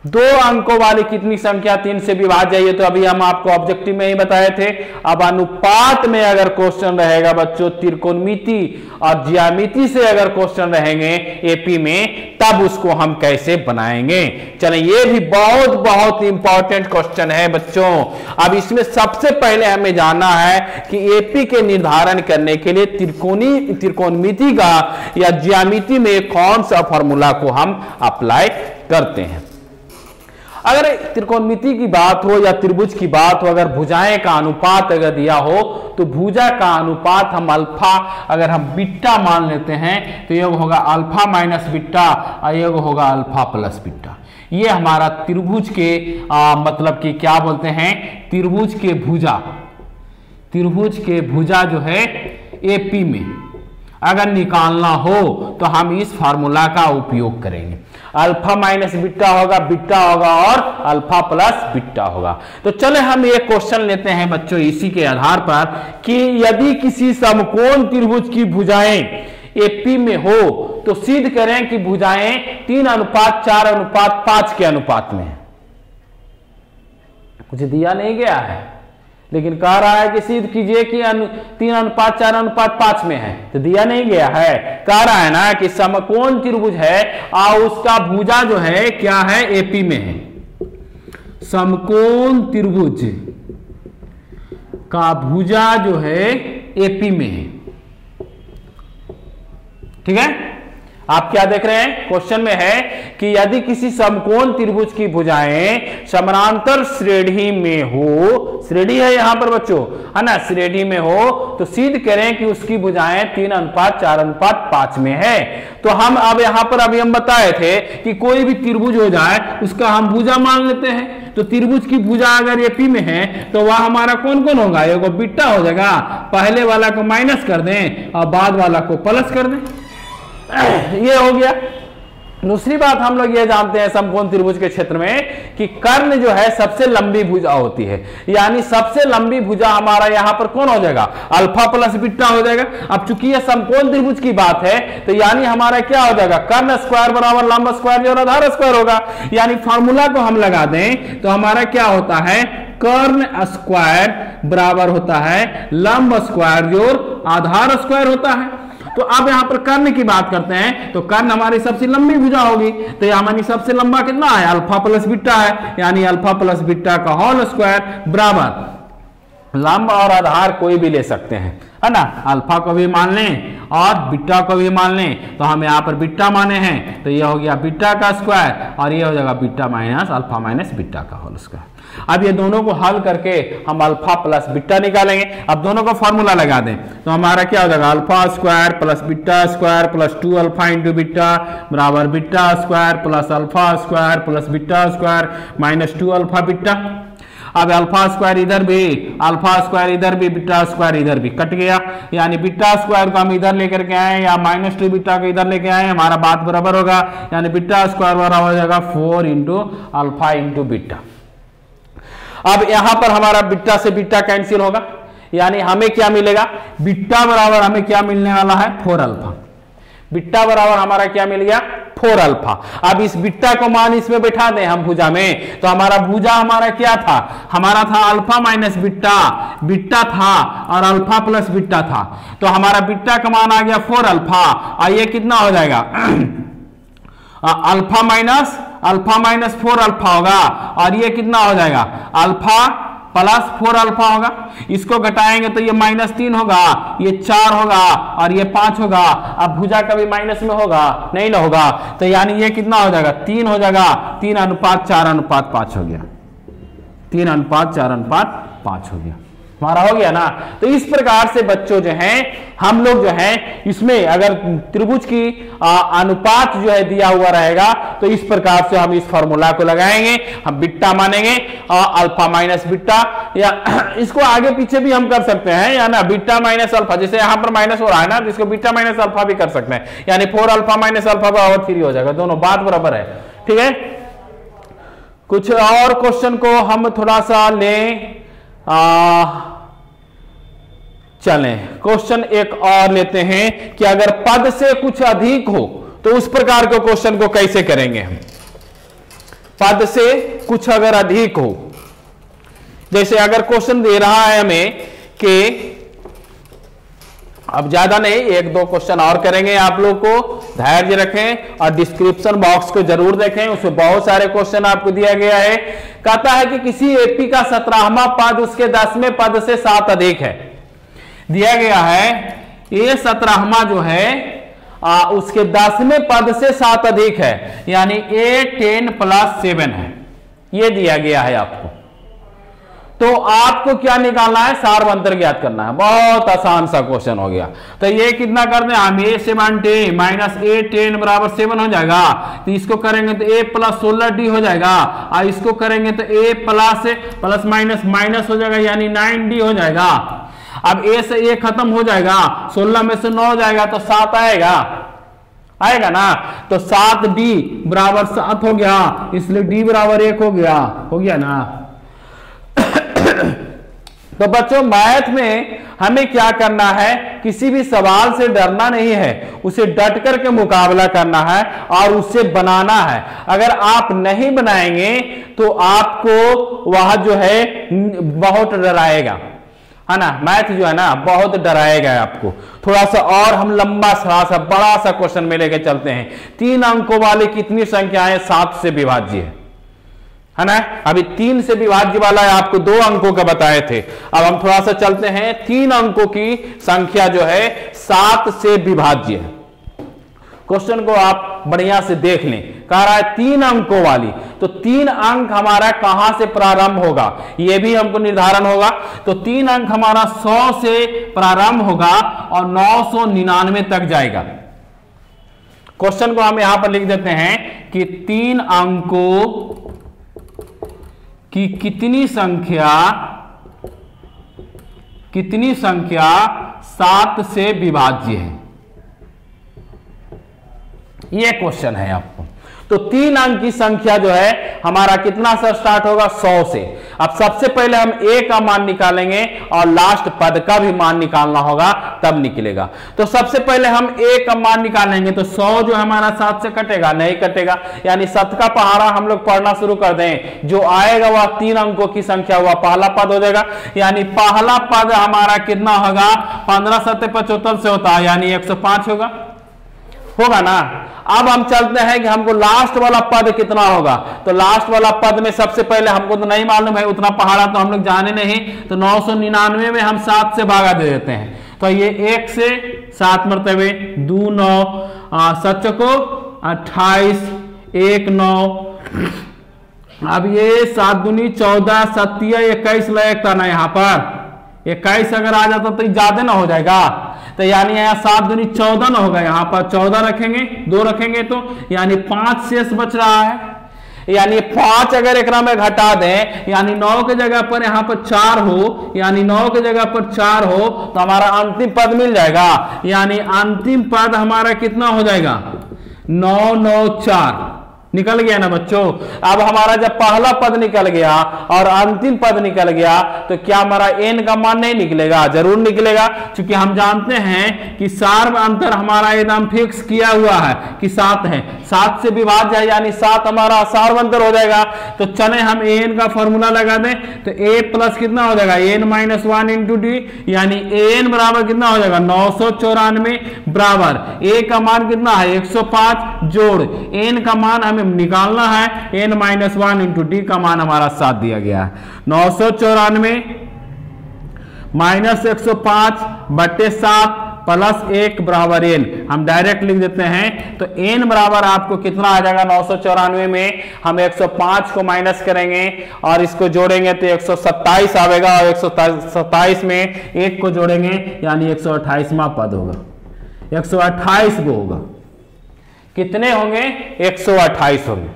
2 अंकों वाली कितनी संख्या 3 से विभाज्य है, तो अभी हम आपको ऑब्जेक्टिव में ही बताए थे। अब अनुपात में अगर क्वेश्चन रहेगा बच्चों, त्रिकोणमिति और ज्यामिति से अगर क्वेश्चन रहेंगे एपी में, तब उसको हम कैसे बनाएंगे। चले, ये भी बहुत बहुत इंपॉर्टेंट क्वेश्चन है बच्चों। अब इसमें सबसे पहले हमें जानना है कि एपी के निर्धारण करने के लिए त्रिकोणमिति का या ज्यामिति में कौन सा फॉर्मूला को हम अप्लाई करते हैं। अगर त्रिकोणमिति की बात हो या त्रिभुज की बात हो, अगर भुजाएं का अनुपात अगर दिया हो तो भुजा का अनुपात हम अल्फा, अगर हम बीटा मान लेते हैं तो ये होगा अल्फा माइनस बीटा और ये होगा अल्फा प्लस बीटा। ये हमारा त्रिभुज के मतलब कि क्या बोलते हैं, त्रिभुज के भुजा जो है एपी में अगर निकालना हो तो हम इस फार्मूला का उपयोग करेंगे। अल्फा माइनस बीटा होगा और अल्फा प्लस बीटा होगा। तो चले हम ये क्वेश्चन लेते हैं बच्चों इसी के आधार पर कि यदि किसी समकोण त्रिभुज की भुजाएं एपी में हो तो सिद्ध करें कि भुजाएं 3:4:5 के अनुपात में है। कुछ दिया नहीं गया है लेकिन कह रहा है कि सिद्ध कीजिए कि 3:4:5 में है, तो दिया नहीं गया है। कह रहा है ना कि समकोण त्रिभुज है और उसका भुजा जो है क्या है एपी में है। समकोण त्रिभुज का भुजा जो है एपी में है, ठीक है। आप क्या देख रहे हैं क्वेश्चन में है कि यदि किसी समकोण त्रिभुज की भुजाएं समानांतर श्रेणी में हो, श्रेणी है यहां पर बच्चों, है ना, श्रेणी में हो तो सिद्ध करें कि उसकी भुजाएं 3:4:5 में है। तो हम अब यहां पर अभी हम बताए थे कि कोई भी त्रिभुज हो जाए उसका हम भुजा मान लेते हैं। तो त्रिभुज की भुजा अगर एपी में है तो वह हमारा कौन कौन होगा, एगो बीटा हो जाएगा, पहले वाला को माइनस कर दें और बाद वाला को प्लस कर दें, ये हो गया। दूसरी बात हम लोग ये जानते हैं समकोण त्रिभुज के क्षेत्र में कि कर्ण जो है सबसे लंबी भुजा होती है, यानी सबसे लंबी भुजा हमारा यहां पर कौन हो जाएगा, अल्फा प्लस बीटा हो जाएगा। अब चूंकि ये समकोण त्रिभुज की बात है तो यानी हमारा क्या हो जाएगा, कर्ण स्क्वायर बराबर लंब स्क्वायर जोड़ आधार स्क्वायर होगा। यानी फॉर्मूला को हम लगा दें तो हमारा क्या होता है, कर्ण स्क्वायर बराबर होता है लंब स्क्वायर जोड़ आधार स्क्वायर होता है। तो अब यहां पर कर्ण की बात करते हैं तो कर्ण हमारी सबसे लंबी भुजा होगी, तो यह हमारी सबसे लंबा कितना है, अल्फा प्लस बीटा है, यानी अल्फा प्लस बीटा का होल स्क्वायर बराबर लंब और आधार कोई भी ले सकते हैं, है ना, अल्फा को भी मान लें और बीटा को भी मान लें। तो हम यहाँ पर बीटा माने हैं तो यह हो गया बीटा का स्क्वायर और यह हो जाएगा beta minus alpha minus beta का होल स्क्वायर। अब ये दोनों को हल करके हम अल्फा प्लस बीटा निकालेंगे। अब दोनों का फॉर्मूला लगा दें तो हमारा क्या हो जाएगा, alpha square plus beta square plus 2 alpha into beta बराबर beta square plus alpha square plus beta square minus 2 alpha beta. अब अल्फा स्क्वायर इधर भी, अल्फा स्क्वायर इधर भी, बीटा स्क्वायर इधर भी कट गया, यानी बीटा स्क्वायर को हम इधर लेकर के आए या -2 बीटा को इधर लेके आए, हमारा बात बराबर होगा, यानी बीटा स्क्वायर बराबर हो जाएगा 4 इंटू अल्फा इंटू बीटा। अब यहां पर हमारा बीटा से बीटा कैंसिल होगा, यानी हमें क्या मिलेगा, बीटा बराबर हमें क्या मिलने वाला है, 4 अल्फा। बीटा बराबर हमारा क्या मिल गया, 4 अल्फा। अब इस बीटा को मान इसमें बैठा दें हम भुजा में, तो हमारा भुजा हमारा क्या था, हमारा था अल्फा माइनस बीटा, बीटा था और अल्फा प्लस बीटा था, तो हमारा बीटा का मान आ गया 4 अल्फा। और ये कितना हो जाएगा अल्फा माइनस 4 अल्फा होगा, और ये कितना हो जाएगा, अल्फा प्लस 4 अल्फा होगा। इसको घटाएंगे तो ये -3 होगा, ये 4 होगा और ये 5 होगा। अब भुजा कभी माइनस में होगा नहीं ना होगा, तो यानी ये कितना हो जाएगा, 3 हो जाएगा, 3:4:5 हो गया, 3:4:5 हो गया, हमारा हो गया ना। तो इस प्रकार से बच्चों जो हैं हम लोग जो हैं इसमें अगर त्रिभुज की अनुपात जो है दिया हुआ रहेगा तो इस प्रकार से हम इस फॉर्मूला को लगाएंगे, हम बीटा मानेंगे अल्फा माइनस बीटा, या इसको आगे पीछे भी हम कर सकते हैं, या ना बीटा माइनस अल्फा, जैसे यहां पर माइनस हो रहा है ना, तो इसको बीटा माइनस अल्फा भी कर सकते हैं, यानी 4 अल्फा माइनस अल्फा बराबर 3 हो जाएगा, दोनों बात बराबर है। ठीक है, कुछ और क्वेश्चन को हम थोड़ा सा लें, चलें क्वेश्चन एक और लेते हैं कि अगर पद से कुछ अधिक हो तो उस प्रकार के क्वेश्चन को कैसे करेंगे हम। पद से कुछ अगर अधिक हो, जैसे अगर क्वेश्चन दे रहा है हमें कि अब ज्यादा नहीं, 1-2 क्वेश्चन और करेंगे, आप लोग को धैर्य रखें और डिस्क्रिप्शन बॉक्स को जरूर देखें, उसमें बहुत सारे क्वेश्चन आपको दिया गया है। कहता है कि किसी एपी का 17वां पद उसके 10वें पद से 7 अधिक है, दिया गया है ये 17वां जो है उसके 10वें पद से 7 अधिक है, यानी A10 + 7 है, ये दिया गया है आपको। तो आपको क्या निकालना है, सार्वंतर ज्ञात करना है, बहुत आसान सा क्वेश्चन हो गया। तो ये कितना कर दें हम, A7 माइनस A10 बराबर 7 हो जाएगा, तो इसको करेंगे तो A + 16D हो जाएगा, और इसको करेंगे तो A प्लस माइनस हो जाएगा, यानी 9D हो जाएगा। अब A से A खत्म हो जाएगा, 16 में से 9 हो जाएगा तो 7 आएगा ना, तो 7D बराबर 7 हो गया, इसलिए D बराबर 1 हो गया ना। तो बच्चों मैथ में हमें क्या करना है, किसी भी सवाल से डरना नहीं है, उसे डट करके मुकाबला करना है और उसे बनाना है। अगर आप नहीं बनाएंगे तो आपको वह जो है बहुत डराएगा, है ना, मैथ जो है ना बहुत डराएगा आपको। थोड़ा सा और हम लंबा सा बड़ा सा क्वेश्चन में लेके चलते हैं। 3 अंकों वाली कितनी संख्याएं 7 से विभाज्य है ना, अभी 3 से विभाज्य वाला है, आपको 2 अंकों का बताए थे। अब हम थोड़ा सा चलते हैं, 3 अंकों की संख्या जो है 7 से विभाज्य है। क्वेश्चन को आप बढ़िया से देख लें, कह रहा है 3 अंकों वाली, तो 3 अंक हमारा कहां से प्रारंभ होगा, यह भी हमको निर्धारण होगा। तो 3 अंक हमारा 100 से प्रारंभ होगा और 999 तक जाएगा। क्वेश्चन को हम यहां पर लिख देते हैं कि 3 अंकों की कितनी संख्या 7 से विभाज्य है, यह क्वेश्चन है आपको। तो 3 अंक की संख्या जो है हमारा कितना से स्टार्ट होगा, 100 से। अब सबसे पहले हम A का मान निकालेंगे और लास्ट पद का भी मान निकालना होगा, तब निकलेगा। तो सबसे पहले हम A का मान निकालेंगे, तो 100 जो हमारा 7 से कटेगा, नहीं कटेगा, यानी 7 का पहाड़ा हम लोग पढ़ना शुरू कर दें, जो आएगा वह 3 अंकों की संख्या हुआ पहला पद हो जाएगा। यानी पहला पद हमारा कितना होगा, 15 7 75 से होता है, यानी 105 होगा ना। अब हम चलते हैं कि हमको लास्ट वाला पद कितना होगा, तो लास्ट वाला पद में सबसे पहले हमको तो नहीं मालूम है, उतना पहाड़ा तो हम लोग जाने नहीं, तो 999 में हम 7 से भागा दे देते हैं। तो ये 1 से 7 मरतबे 2 9 7 को 28 1 9, अब ये 7 दूनी 14 7 21 लगता ना, यहाँ पर 21 अगर आ जाता तो ज्यादा ना हो जाएगा, तो यानी यहाँ 7 दूनी 14 ना होगा, यहाँ पर 14 रखेंगे, 2 रखेंगे तो यानी 5 शेष बच रहा है, यानी 5 अगर एक में घटा दें, यानी 9 के जगह पर यहाँ पर 4 हो, यानी 9 के जगह पर 4 हो, तो हमारा अंतिम पद मिल जाएगा। यानी अंतिम पद हमारा कितना हो जाएगा, 994, निकल गया ना बच्चों। अब हमारा जब पहला पद निकल गया और अंतिम पद निकल गया तो क्या हमारा n का मान नहीं निकलेगा? जरूर निकलेगा, क्योंकि हम जानते हैं कि सार्व अंतर हमारा एकदम फिक्स किया हुआ है कि 7 है। 7 से विभाज्य है, यानी 7 हमारा सार्व अंतर हो जाएगा। तो चले हम an का फॉर्मूला लगा दें तो a प्लस कितना हो जाएगा? n-1 इंटू डी, यानी an बराबर कितना हो जाएगा? 994 बराबर a का मान कितना है? 105 जोड़ n का मान हमें निकालना है, n-1 इंटू डी का मान हमारा 7 दिया गया है। 994 माइनस 105 बटे 7 प्लस 1 बराबर n, हम डायरेक्ट लिख देते हैं। तो n बराबर आपको कितना आ जाएगा? 994 में हम 105 को माइनस करेंगे और इसको जोड़ेंगे तो 127 आएगा, और 127 में 1 को जोड़ेंगे यानी 128वां पद होगा, 128 वो होगा। कितने होंगे? 128 होंगे।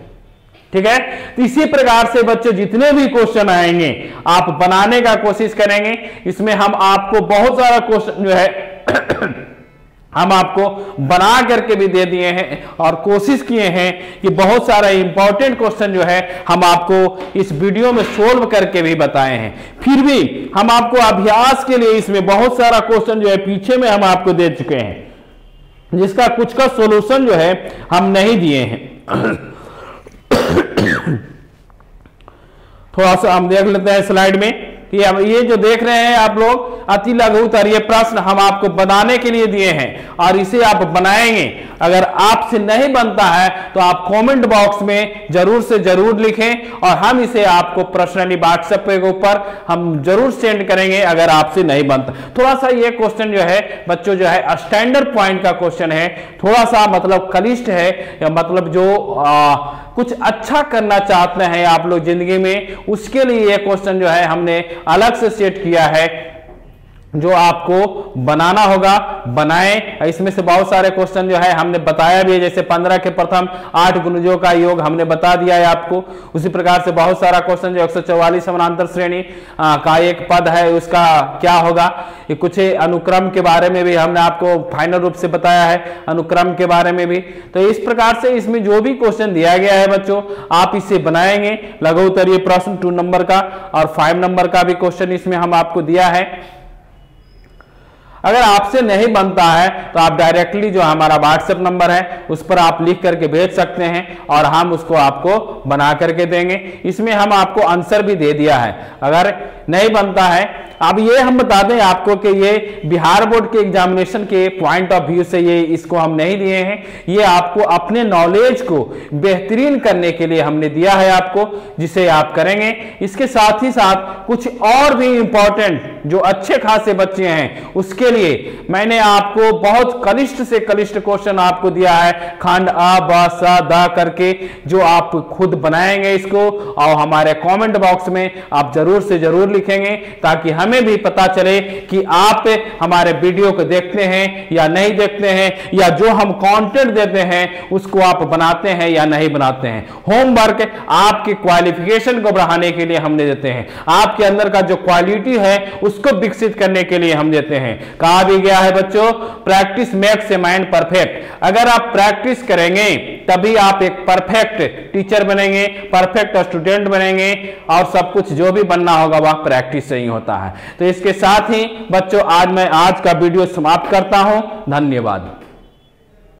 ठीक है, तो इसी प्रकार से बच्चों जितने भी क्वेश्चन आएंगे आप बनाने का कोशिश करेंगे। इसमें हम आपको बहुत सारा क्वेश्चन जो है हम आपको बना करके भी दे दिए हैं और कोशिश किए हैं कि बहुत सारा इंपॉर्टेंट क्वेश्चन जो है हम आपको इस वीडियो में सोल्व करके भी बताए हैं। फिर भी हम आपको अभ्यास के लिए इसमें बहुत सारा क्वेश्चन जो है पीछे में हम आपको दे चुके हैं, जिसका कुछ का सॉल्यूशन जो है हम नहीं दिए हैं। थोड़ा सा हम देख लेते हैं स्लाइड में कि अब ये जो देख रहे हैं आप लोग अति लघु उत्तरीय प्रश्न हम आपको बनाने के लिए दिए हैं और इसे आप बनाएंगे। अगर आपसे नहीं बनता है तो आप कमेंट बॉक्स में जरूर से जरूर लिखें और हम इसे आपको पर्सनली व्हाट्सएप के ऊपर हम जरूर सेंड करेंगे अगर आपसे नहीं बनता। थोड़ा सा ये क्वेश्चन जो है बच्चों जो है स्टैंडर्ड पॉइंट का क्वेश्चन है, थोड़ा सा मतलब कनिष्ठ है, या मतलब जो कुछ अच्छा करना चाहते हैं आप लोग जिंदगी में, उसके लिए ये क्वेश्चन जो है हमने अलग से सेट किया है जो आपको बनाना होगा। बनाएं। इसमें से बहुत सारे क्वेश्चन जो है हमने बताया भी है, जैसे 15 के प्रथम 8 गुणजों का योग हमने बता दिया है आपको। उसी प्रकार से बहुत सारा क्वेश्चन जो 144 समानांतर श्रेणी का एक पद है उसका क्या होगा, ये कुछ अनुक्रम के बारे में भी हमने आपको फाइनल रूप से बताया है, अनुक्रम के बारे में भी। तो इस प्रकार से इसमें जो भी क्वेश्चन दिया गया है बच्चों आप इसे बनाएंगे। लघु उत्तरीय प्रश्न 2 नंबर का और 5 नंबर का भी क्वेश्चन इसमें हम आपको दिया है। अगर आपसे नहीं बनता है तो आप डायरेक्टली जो हमारा व्हाट्सएप नंबर है उस पर आप लिख करके भेज सकते हैं और हम उसको आपको बना करके देंगे। इसमें हम आपको आंसर भी दे दिया है। अगर नहीं बनता है, अब ये हम बता दें आपको कि ये बिहार बोर्ड के एग्जामिनेशन के पॉइंट ऑफ व्यू से ये इसको हम नहीं दिए हैं, ये आपको अपने नॉलेज को बेहतरीन करने के लिए हमने दिया है आपको, जिसे आप करेंगे। इसके साथ ही साथ कुछ और भी इंपॉर्टेंट जो अच्छे खासे बच्चे हैं उसके लिए मैंने आपको बहुत कनिष्ठ से कनिष्ठ क्वेश्चन आपको दिया है, खंड अ ब स द करके, जो आप खुद बनाएंगे इसको और हमारे कमेंट बॉक्स में आप जरूर से जरूर लिखेंगे ताकि हमें भी पता चले कि आप हमारे वीडियो को देखते हैं या नहीं देखते हैं, या जो हम कंटेंट देते हैं उसको आप बनाते हैं या नहीं बनाते हैं। होमवर्क आपके क्वालिफिकेशन को बढ़ाने के लिए हमने देते हैं, आपके अंदर का जो क्वालिटी है उसको विकसित करने के लिए हम देते हैं। कहा भी गया है बच्चों, practice makes a man perfect. अगर आप प्रैक्टिस करेंगे तभी आप एक परफेक्ट टीचर बनेंगे, परफेक्ट स्टूडेंट बनेंगे, और सब कुछ जो भी बनना होगा वह प्रैक्टिस से ही होता है। तो इसके साथ ही बच्चों आज मैं आज का वीडियो समाप्त करता हूं। धन्यवाद।